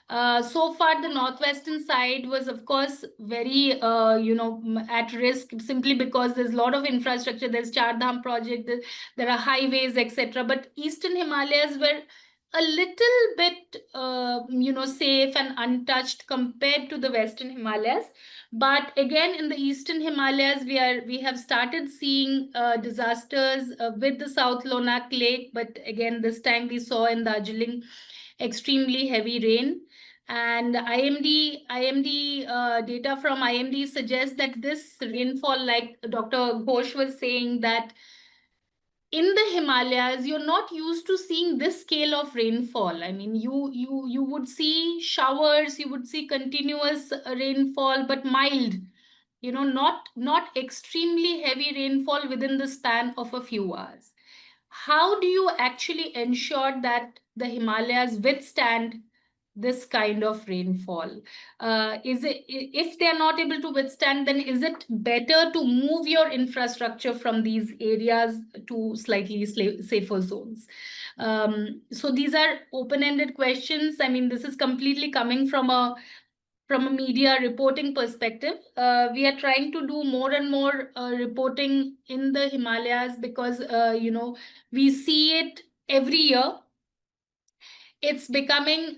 So far, the northwestern side was, of course, very, at risk, simply because there's a lot of infrastructure. There's Char Dham project, there are highways, etc. But eastern Himalayas were a little bit, safe and untouched compared to the western Himalayas. But again, in the eastern Himalayas, we have started seeing disasters with the South Lonak Lake. But again, this time we saw in Darjeeling extremely heavy rain. And IMD data from IMD suggests that this rainfall, like Dr. Ghosh was saying, that in the Himalayas, you're not used to seeing this scale of rainfall. I mean, you would see showers, you would see continuous rainfall, but mild. Not extremely heavy rainfall within the span of a few hours. How do you actually ensure that the Himalayas withstand this kind of rainfall? If they're not able to withstand, then is it better to move your infrastructure from these areas to slightly safer zones? So these are open-ended questions. I mean, this is completely coming from a media reporting perspective. We are trying to do more and more reporting in the Himalayas, because we see it every year. It's becoming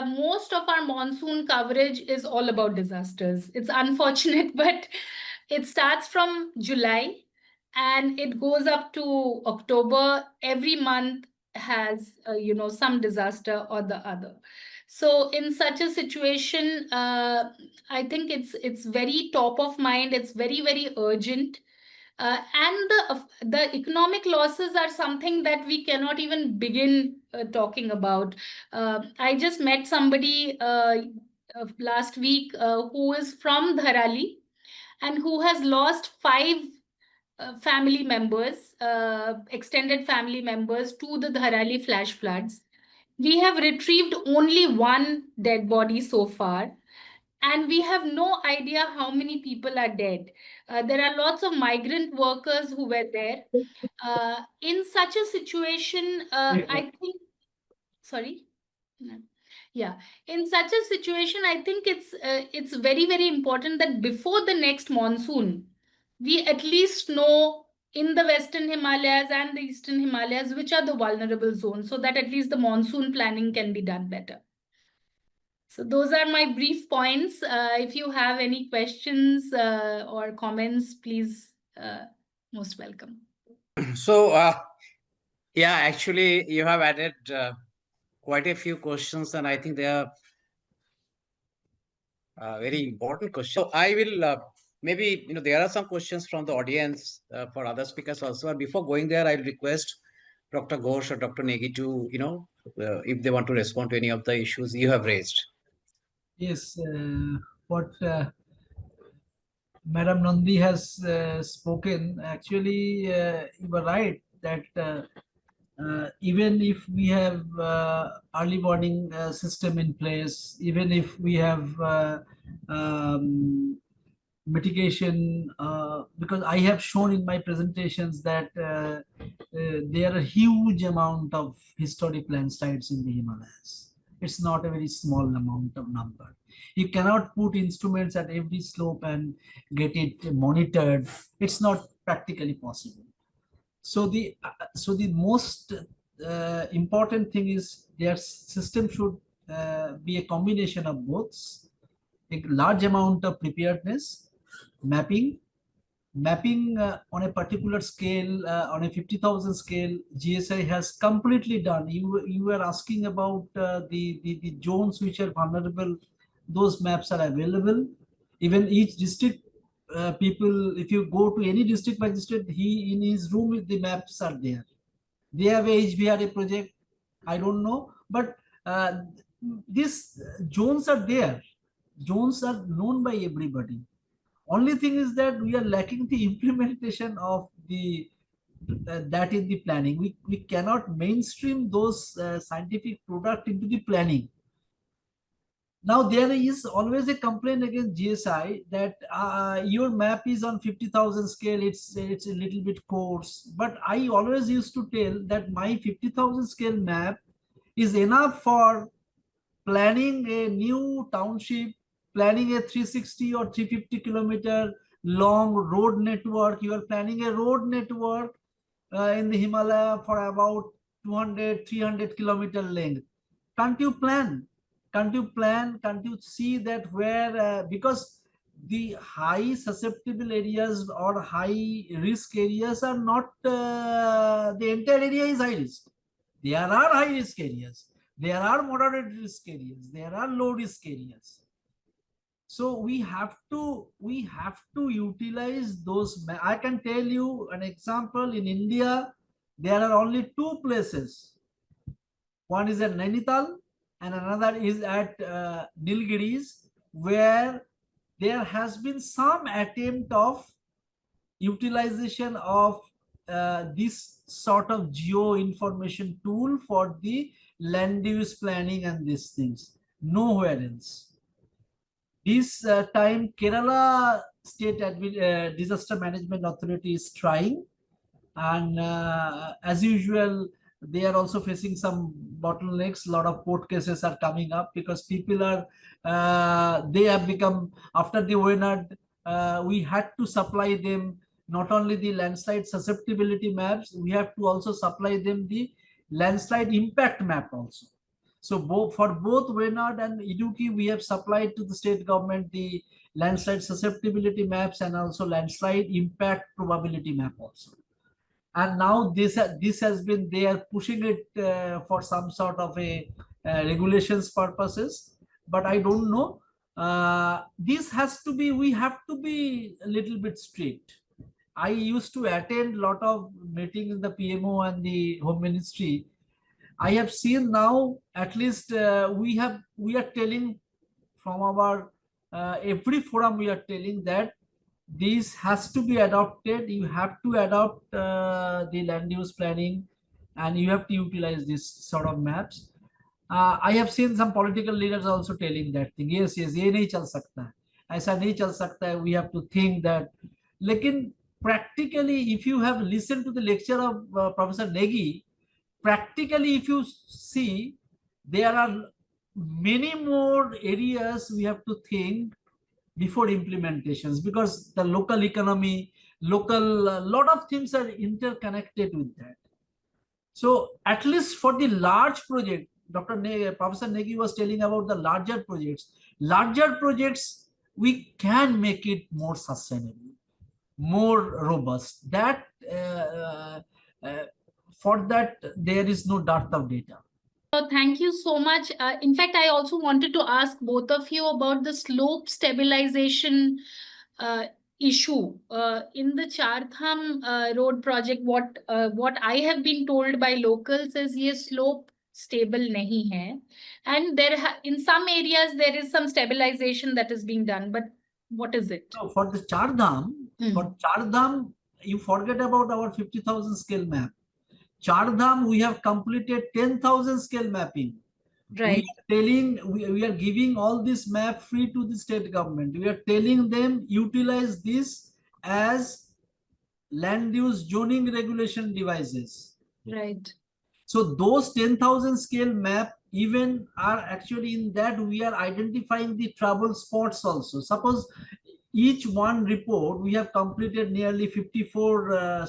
most of our monsoon coverage is all about disasters. It's unfortunate, but it starts from July and it goes up to October. Every month has some disaster or the other. So in such a situation, I think it's very top of mind. It's very, very urgent. And the economic losses are something that we cannot even begin talking about. I just met somebody last week who is from Dharali and who has lost 5 family members, extended family members, to the Dharali flash floods. We have retrieved only one dead body so far, and we have no idea how many people are dead. There are lots of migrant workers who were there. In such a situation, I think, sorry. No. Yeah, in such a situation, I think it's very, very important that before the next monsoon, we at least know in the Western Himalayas and the Eastern Himalayas which are the vulnerable zones, so that at least the monsoon planning can be done better. So those are my brief points. If you have any questions or comments, please, most welcome. So, yeah, actually, you have added quite a few questions, and I think they are very important questions. So I will maybe, there are some questions from the audience for other speakers also. And before going there, I'll request Dr. Ghosh or Dr. Negi to, if they want to respond to any of the issues you have raised. Yes, what Madam Nandi has spoken, actually, you were right that even if we have early warning system in place, even if we have mitigation, because I have shown in my presentations that there are a huge amount of historic landslides in the Himalayas. It's not a very small amount of number. You cannot put instruments at every slope and get it monitored. It's not practically possible. So the most important thing is their system should be a combination of both: a large amount of preparedness, mapping on a particular scale, on a 50,000 scale. GSI has completely done. You were asking about the zones which are vulnerable. Those maps are available. Even each district, people, if you go to any district magistrate, he in his room, the maps are there. They have a HVRA project, I don't know, but these zones are there. Zones are known by everybody. Only thing is that we are lacking the implementation of the that in the planning. We cannot mainstream those scientific product into the planning. Now there is always a complaint against GSI that your map is on 50,000 scale, it's a little bit coarse. But I always used to tell that my 50,000 scale map is enough for planning a new township, planning a 360 or 350 kilometer long road network. You are planning a road network in the Himalaya for about 200, 300 kilometer length. Can't you plan? Can't you plan? Can't you see that where, because the high susceptible areas or high risk areas are not, the entire area is high risk. There are high risk areas. There are moderate risk areas. There are low risk areas. So we have to utilize those. I can tell you an example. In India, there are only two places. One is at Nainital and another is at Nilgiris, where there has been some attempt of utilization of this sort of geo information tool for the land use planning and these things. Nowhere else. This time Kerala State Disaster Management Authority is trying, and as usual they are also facing some bottlenecks. A lot of court cases are coming up because people are they have become, after the Wayanad, we had to supply them not only the landslide susceptibility maps, we have to also supply them the landslide impact map also. So for both Wayanad and Idukki, we have supplied to the state government the landslide susceptibility maps and also landslide impact probability map also. And now this has been, they are pushing it for some sort of a regulations purposes, but I don't know. This has to be, we have to be a little bit strict. I used to attend a lot of meetings in the PMO and the Home Ministry. I have seen now, at least we are telling from our every forum, we are telling that this has to be adopted. You have to adopt the land use planning, and you have to utilize this sort of maps. I have seen some political leaders also telling that thing. Yes, ये नहीं चल सकता, ऐसा नहीं चल सकता. We have to think that. लेकिन practically, if you have listened to the lecture of Professor Negi, practically, if you see, there are many more areas we have to think before implementations, because the local economy, lot of things are interconnected with that. So at least for the large project, Professor Negi was telling about the larger projects. Larger projects, we can make it more sustainable, more robust. That for that, there is no dearth of data. Thank you so much. In fact, I also wanted to ask both of you about the slope stabilization issue. In the Char Dham road project, what I have been told by locals is ye slope stable nahi hai. And in some areas, there is some stabilization that is being done. But what is it? So for the Char Dham, you forget about our 50,000 scale map. Chardham, we have completed 10,000 scale mapping. Right. We are giving all this map free to the state government. We are telling them utilize this as land use zoning regulation devices. Right. So those 10,000 scale map even are actually in that we are identifying the trouble spots also. Suppose each one report, we have completed nearly 54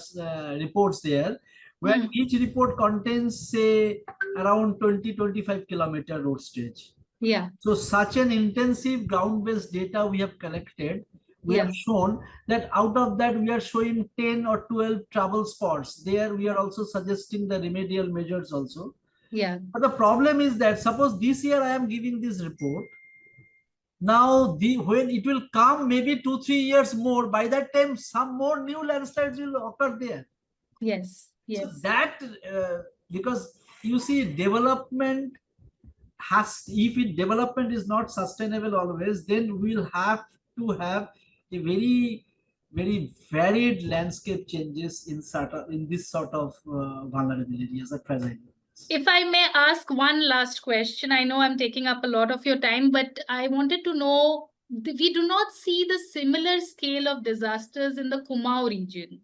reports there, where each report contains say around 20-25 kilometer road stage. Yeah. So such an intensive ground-based data we have collected, we have shown that out of that we are showing 10 or 12 trouble spots. There we are also suggesting the remedial measures also. Yeah. But the problem is that suppose this year I am giving this report. Now when it will come maybe 2-3 years more, by that time some more new landslides will occur there. Yes. Yes. So that because you see development if development is not sustainable always, then we'll have to have a very varied landscape changes in this sort of vulnerable areas at present. If I may ask one last question, I know I'm taking up a lot of your time, but I wanted to know, we do not see the similar scale of disasters in the Kumaon region,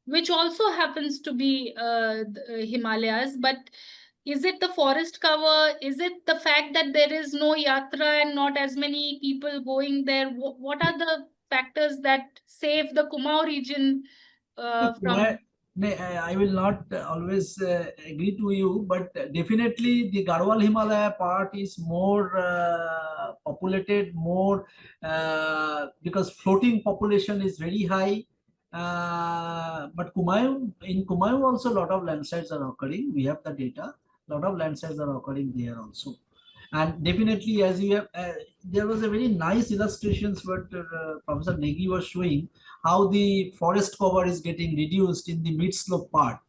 which also happens to be the Himalayas. But is it the forest cover? Is it the fact that there is no yatra and not as many people going there? What are the factors that save the Kumaon region from? I will not always agree to you, but definitely the Garhwal Himalaya part is more populated, more because floating population is very high. But in Kumaon also a lot of landslides are occurring. We have the data. A lot of landslides are occurring there also. And definitely, as you have, there was a very nice illustrations what Professor Negi was showing, how the forest cover is getting reduced in the mid slope part.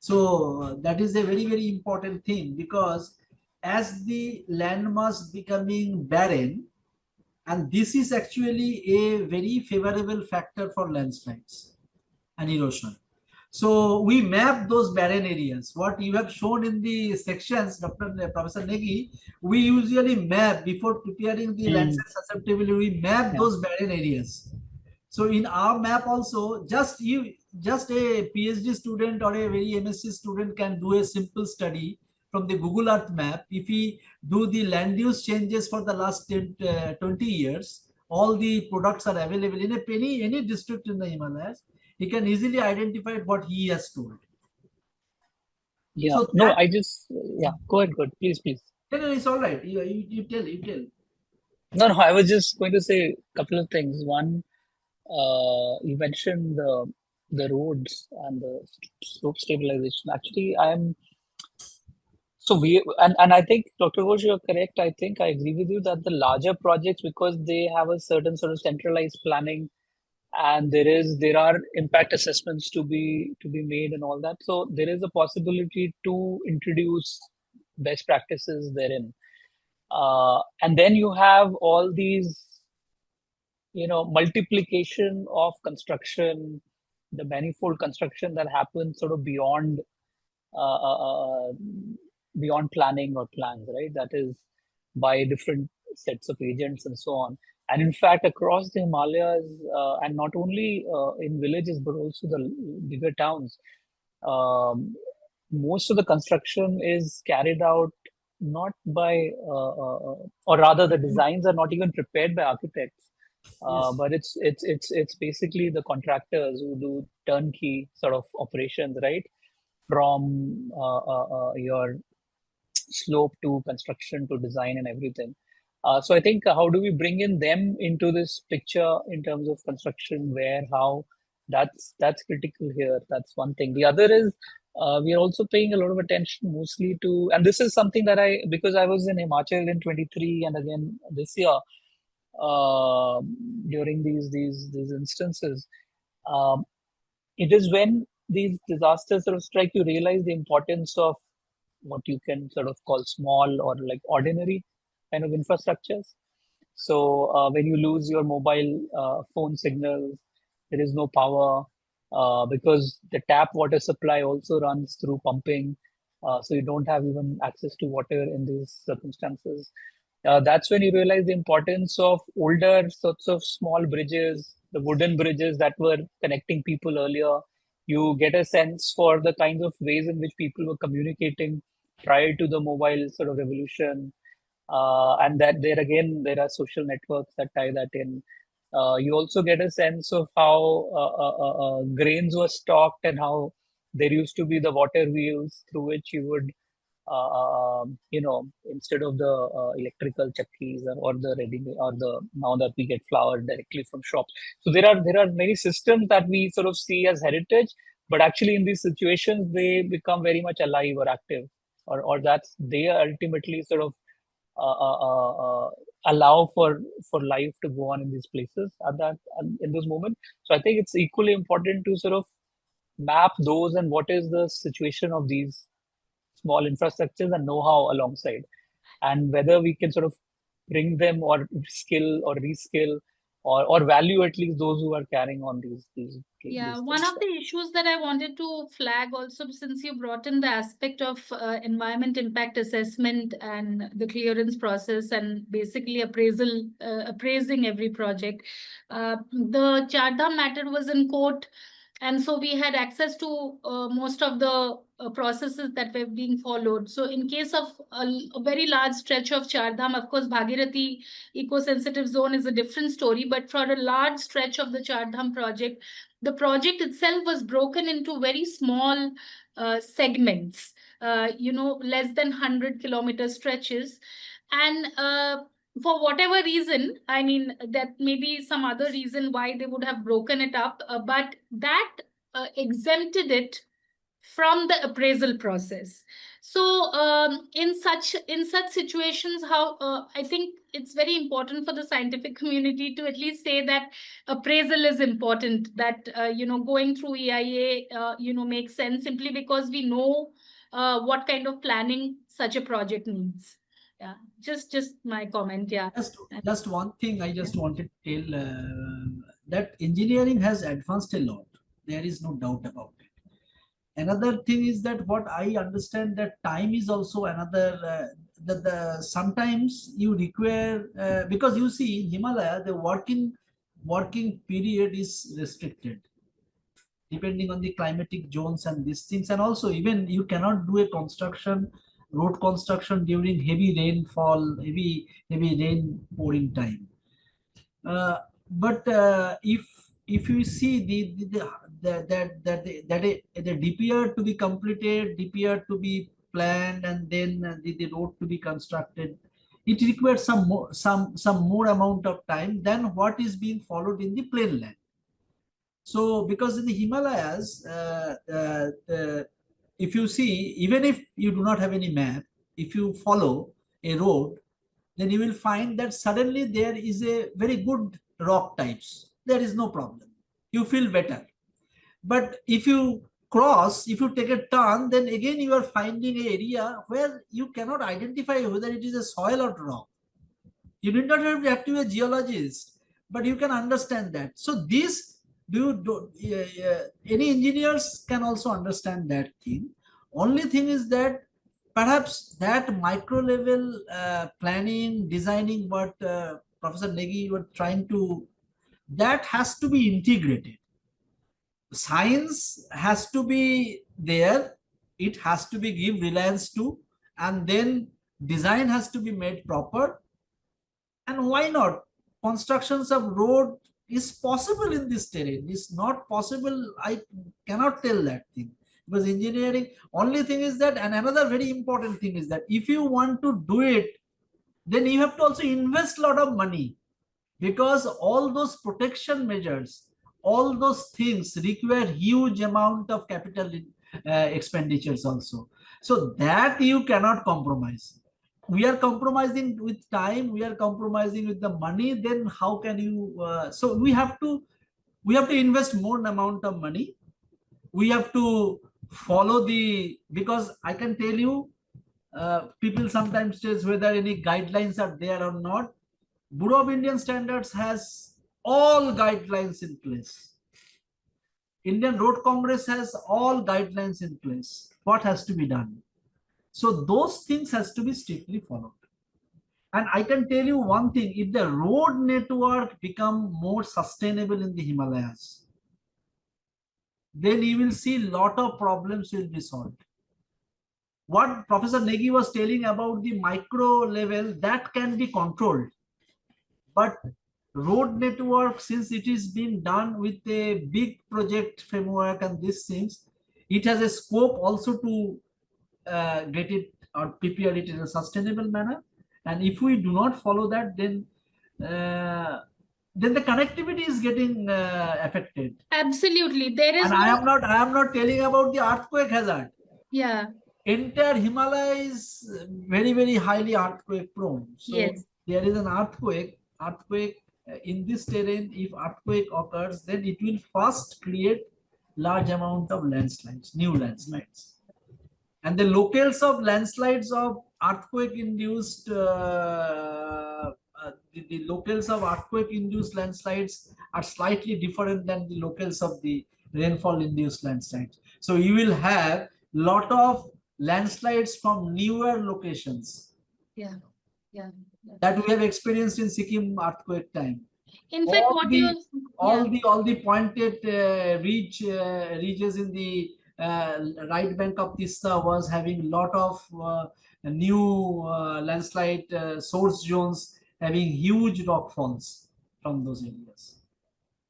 So that is a very important thing, because as the landmass becoming barren, and this is actually a very favorable factor for landslides and erosion. So we map those barren areas. What you have shown in the sections, Professor Negi, we usually map before preparing the landslide susceptibility. We map those barren areas. So in our map also, just a PhD student or a very MSc student can do a simple study from the Google Earth map. If we do the land use changes for the last 20 years, all the products are available in any district in the Himalayas. He can easily identify what he has told. Yeah. So no, I just Go ahead. Please. No, it's all right. You tell. No. I was just going to say a couple of things. One, you mentioned the roads and the slope stabilization. Actually, and I think Dr. Ghosh, you're correct. I think I agree with you that the larger projects, because they have a certain sort of centralized planning, and there are impact assessments to be made and all that. So there is a possibility to introduce best practices therein. And then you have all these, multiplication of construction, the manifold construction that happens sort of beyond planning or plans, right? That is by different sets of agents and so on. And in fact, across the Himalayas, and not only in villages, but also the bigger towns, most of the construction is carried out not by, or rather, the designs are not even prepared by architects, but it's basically the contractors who do turnkey sort of operations, right? From your slope to construction to design and everything. So I think how do we bring in them into this picture in terms of construction, where, how, that's critical here. That's one thing. The other is we are also paying a lot of attention mostly to, and this is something that because I was in Himachal in 23 and again this year during these instances, it is when these disasters sort of strike, you realize the importance of what you can sort of call small or like ordinary kind of infrastructures. So when you lose your mobile phone signals, there is no power, because the tap water supply also runs through pumping. So you don't have even access to water in these circumstances. That's when you realize the importance of older sorts of small bridges, the wooden bridges that were connecting people earlier. You get a sense for the kinds of ways in which people were communicating prior to the mobile sort of revolution. And that there are social networks that tie that in. You also get a sense of how grains were stocked and how there used to be the water wheels through which you would, instead of the electrical chakkis or the ready or the now that we get flour directly from shops. So there are many systems that we sort of see as heritage, but actually in these situations they become very much alive or active, or that's they ultimately sort of allow for life to go on in these places in those moments. So I think it's equally important to sort of map those and what is the situation of these small infrastructures and know-how alongside, and whether we can sort of bring them or skill or reskill or value at least those who are carrying on these Yeah, one things. of the issues that I wanted to flag also, since you brought in the aspect of environment impact assessment and the clearance process and basically appraising every project. The Chardham matter was in court, and so we had access to most of the processes that were being followed. So in case of a very large stretch of Chardham, of course, Bhagirathi eco-sensitive zone is a different story, but for a large stretch of the Chardham project, the project itself was broken into very small segments, less than 100-kilometer stretches. And for whatever reason, I mean, that may be some other reason why they would have broken it up, but that exempted it from the appraisal process. So in such situations, how I think it's very important for the scientific community to at least say that appraisal is important, that going through EIA makes sense, simply because we know what kind of planning such a project needs. Yeah, just my comment. Yeah, Just one thing I just wanted to tell, that engineering has advanced a lot. There is no doubt about it. Another thing is that what I understand, that time is also another, the sometimes you require, because you see in Himalaya, the working period is restricted depending on the climatic zones and these things. And also even you cannot do a road construction during heavy rainfall, heavy rain pouring time. But if you see the DPR to be completed, DPR to be planned, and then the road to be constructed, it requires some more amount of time than what is being followed in the plain land. So because in the Himalayas, if you see, even if you do not have any map, if you follow a road, then you will find that suddenly there is a very good rock types. There is no problem. You feel better. But if you take a turn, then again you are finding an area where you cannot identify whether it is a soil or rock. You do not have to be a geologist, but you can understand that. So this, any engineers can also understand that thing. Only thing is that perhaps that micro level planning, designing, what Professor Negi were trying to, that has to be integrated. Science has to be there, it has to be give reliance to, and then design has to be made proper. And why not? Constructions of road is possible in this terrain. It's not possible, I cannot tell that thing, because engineering, only thing is that, and another very important thing is that if you want to do it, then you have to also invest a lot of money, because all those protection measures, all those things require huge amount of capital expenditures also. So that you cannot compromise. We are compromising with time, we are compromising with the money, then how can you, so we have to invest more amount of money. We have to follow because I can tell you, people sometimes says whether any guidelines are there or not. Bureau of Indian Standards has all guidelines in place. Indian Road Congress has all guidelines in place. What has to be done? So those things has to be strictly followed. And I can tell you one thing, if the road network become more sustainable in the Himalayas, then you will see a lot of problems will be solved. What Professor Negi was telling about the micro level, that can be controlled. But road network, since it is being done with a big project framework and these things, it has a scope also to get it or prepare it in a sustainable manner. And if we do not follow that, then the connectivity is getting affected. Absolutely, there is. And I am not telling about the earthquake hazard. Yeah. Entire Himalaya is very, very highly earthquake prone. So Yes. there is an earthquake in this terrain. If earthquake occurs, then it will first create large amount of landslides, new landslides. And the locales of landslides of earthquake induced the locales of earthquake induced landslides are slightly different than the locales of the rainfall induced landslides. So you will have lot of landslides from newer locations. Yeah. That we have experienced in Sikkim earthquake time. In fact, all the pointed ridges in the right bank of Tista was having lot of new landslide source zones, having huge rock falls from those areas.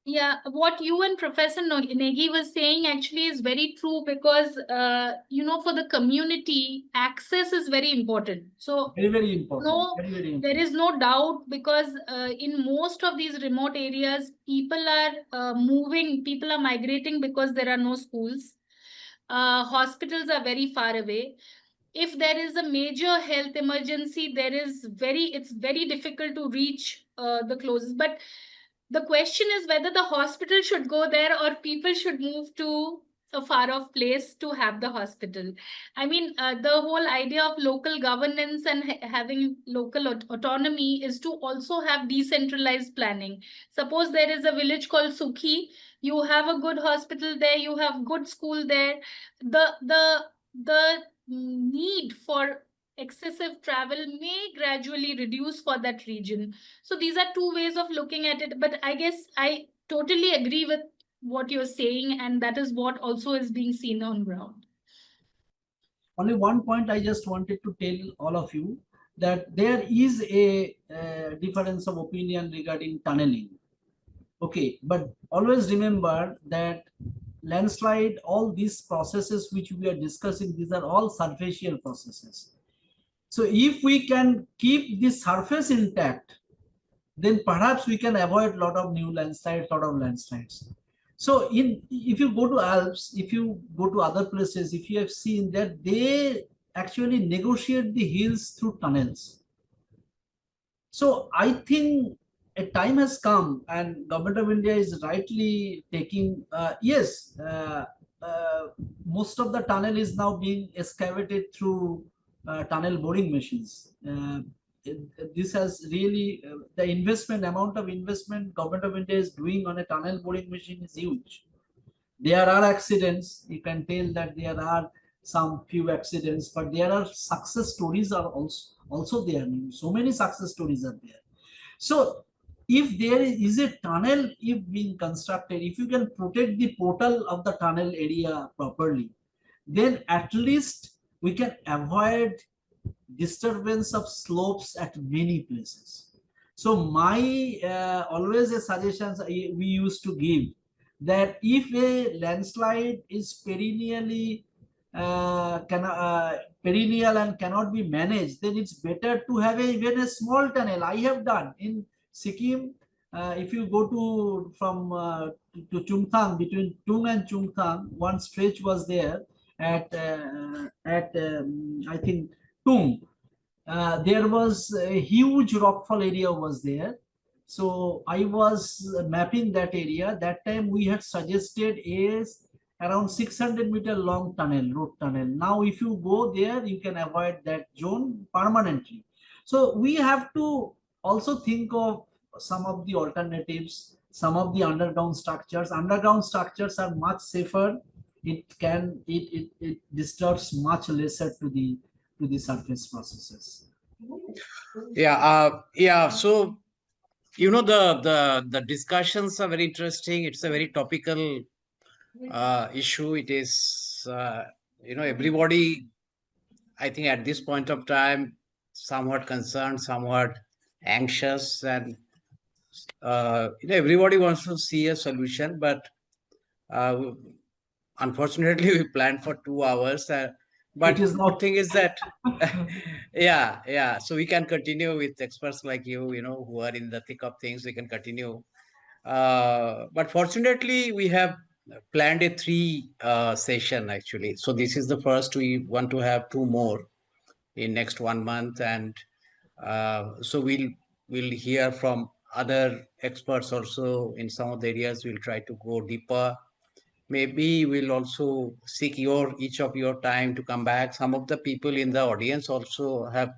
Yeah, what you and Professor Negi was saying actually is very true, because for the community, access is very important. So very important. Very important. There is no doubt, because in most of these remote areas, people are moving, people are migrating because there are no schools. Hospitals are very far away. If there is a major health emergency, it's very difficult to reach the closest. But the question is whether the hospital should go there or people should move to a far off place to have the hospital. I mean, the whole idea of local governance and having local autonomy is to also have decentralized planning. Suppose there is a village called Sukhi, you have a good hospital there, you have good school there. The need for excessive travel may gradually reduce for that region. So these are two ways of looking at it. But I guess I totally agree with what you're saying, and that is what also is being seen on ground. Only one point I just wanted to tell all of you, that there is a difference of opinion regarding tunneling. Okay, but always remember that landslide, all these processes which we are discussing, these are all surfacial processes. So if we can keep the surface intact, then perhaps we can avoid a lot of new landslides, So if you go to Alps, if you go to other places, if you have seen that they actually negotiate the hills through tunnels. So I think a time has come, and Government of India is rightly taking, most of the tunnel is now being excavated through tunnel boring machines. This has really, the amount of investment Government of India is doing on a tunnel boring machine is huge. There are accidents, you can tell that there are some few accidents, but there are success stories are also there. So many success stories are there. So if there is a tunnel being constructed, if you can protect the portal of the tunnel area properly, then at least we can avoid disturbance of slopes at many places. So my always a suggestions we used to give, that if a landslide is perennial and cannot be managed, then it's better to have even a small tunnel. I have done in Sikkim. If you go from to Chungthang, between Tung and Chungthang, one stretch was there at I think Tung. There was a huge rockfall area was there. So I was mapping that area. That time we had suggested is around 600-meter long road tunnel. Now if you go there, you can avoid that zone permanently. So we have to also think of some of the alternatives. some of the underground structures. Underground structures are much safer. It disturbs much lesser to the surface processes. Yeah. So the discussions are very interesting. It's a very topical issue. It is everybody, I think at this point of time, somewhat concerned, somewhat anxious, and everybody wants to see a solution, but uh, unfortunately we planned for 2 hours. But It is the not. thing is that yeah, so we can continue with experts like you, who are in the thick of things. We can continue, but fortunately we have planned a 3 session actually. So this is the first. We want to have 2 more in next 1 month, and so we'll hear from other experts also in some of the areas. We'll try to go deeper. Maybe we'll also seek each of your time to come back. Some of the people in the audience also have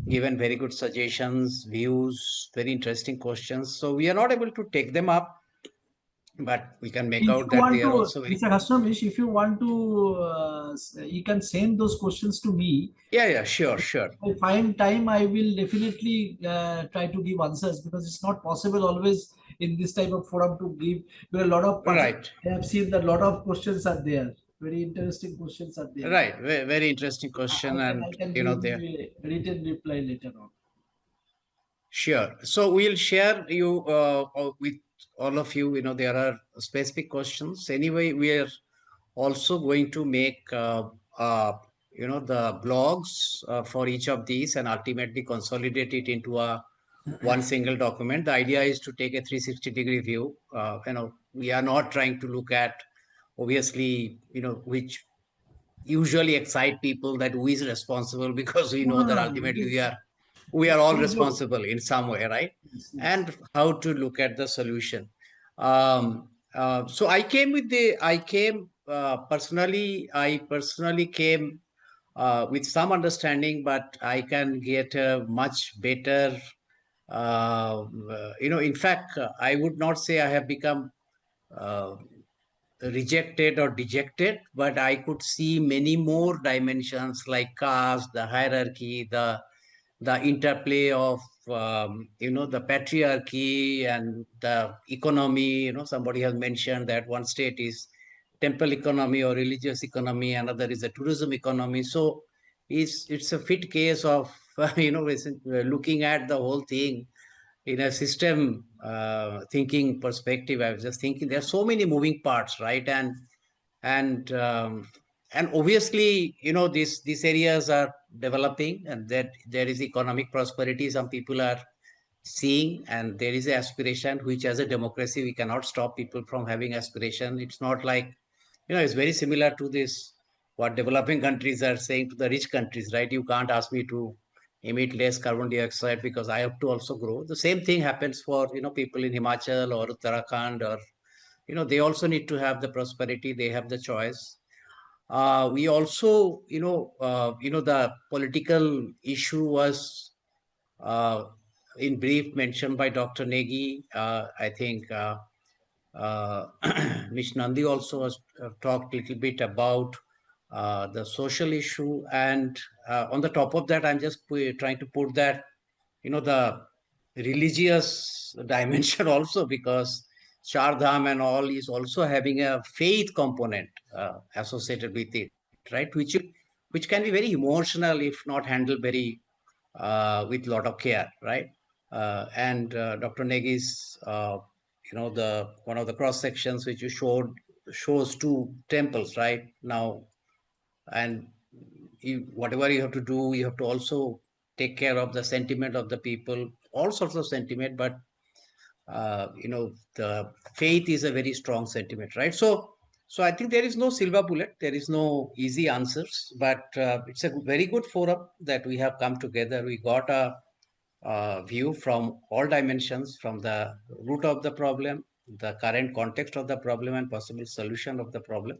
given very good suggestions, views, very interesting questions. So we are not able to take them up, but we can make If out you that want they are to, also very. Mr. Hasnamish, if you want to, you can send those questions to me. Yeah, sure. If I find time, I will definitely try to give answers, because it's not possible always in this type of forum to give. There are a lot of Right. I have seen that a lot of questions are there. Very interesting questions are there. Right. Very interesting question. I can give There. you a written reply later on. Sure. So we'll share you with all of you. There are specific questions. Anyway, we are also going to make the blogs for each of these, and ultimately consolidate it into one single document. The idea is to take a 360-degree view. We are not trying to look at, obviously, which usually excite people, that who is responsible, because we know that ultimately we are all responsible in some way, right? Yes. And how to look at the solution. So I personally came with some understanding, but I can get a much better, in fact, I would not say I have become uh, rejected or dejected, but I could see many more dimensions, like caste, the hierarchy, the interplay of the patriarchy and the economy. Somebody has mentioned that one state is temple economy or religious economy, another is a tourism economy. So it's a fit case of looking at the whole thing in a system thinking perspective. I was just thinking there are so many moving parts, right? And obviously, these areas are developing, and that there is economic prosperity some people are seeing, and there is an aspiration, which as a democracy we cannot stop people from having aspiration. It's not like, it's very similar to this, what developing countries are saying to the rich countries, right? You can't ask me to emit less carbon dioxide because I have to also grow. The same thing happens for people in Himachal or Uttarakhand, or they also need to have the prosperity. They have the choice. We also, the political issue was in brief mentioned by Dr. Negi. I think Ms. Nandi also has talked a little bit about the social issue. And on the top of that, I'm just trying to put that, the religious dimension also, because Char Dham and all is also having a faith component associated with it, right? Which can be very emotional if not handled very with a lot of care, right? And Dr. Negi's, the one of the cross sections which you shows 2 temples right now, and whatever you have to do, you have to also take care of the sentiment of the people, all sorts of sentiment, but the faith is a very strong sentiment, right? So I think there is no silver bullet, there is no easy answers, but it's a very good forum that we have come together. We got a view from all dimensions, from the root of the problem, the current context of the problem, and possible solution of the problem.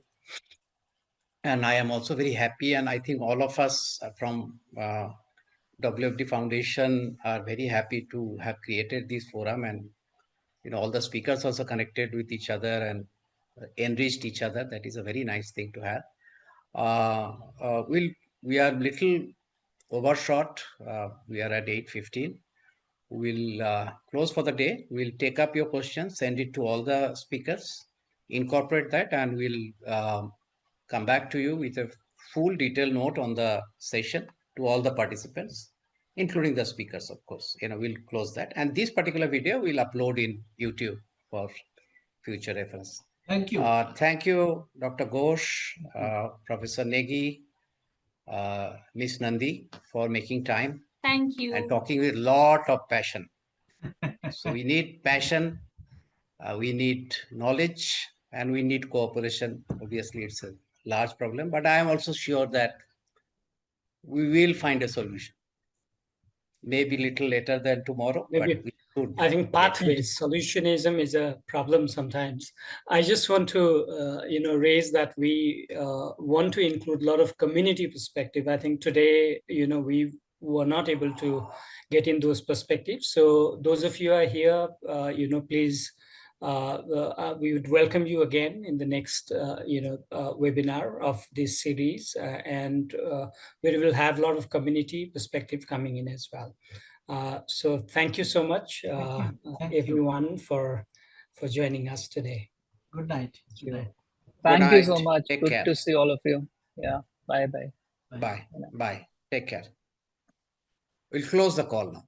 And I am also very happy, and I think all of us from WfD Foundation are very happy to have created this forum, and all the speakers also connected with each other and enriched each other. That is a very nice thing to have. We are little overshot. We are at 8:15. We'll close for the day. We'll take up your questions, send it to all the speakers, incorporate that, and we'll come back to you with a full detailed note on the session to all the participants, including the speakers, of course. We'll close that. And this particular video we'll upload in YouTube for future reference. Thank you. Thank you, Dr. Ghosh, Professor Negi, Miss Nandi, for making time. Thank you. And talking with a lot of passion. So we need passion, we need knowledge, and we need cooperation. Obviously, it's a large problem, but I am also sure that we will find a solution. Maybe a little later than tomorrow, Maybe. but we should. I think pathways, solutionism is a problem sometimes. I just want to, raise that we want to include a lot of community perspective. I think today, we were not able to get in those perspectives. So those of you who are here, please, we would welcome you again in the next, webinar of this series, and we will have a lot of community perspective coming in as well. So thank you so much, everyone, for joining us today. Good night. Good night. Thank you so night. much. Take Good care. to see all of you. Yeah. Bye. Bye. Take care. We'll close the call now.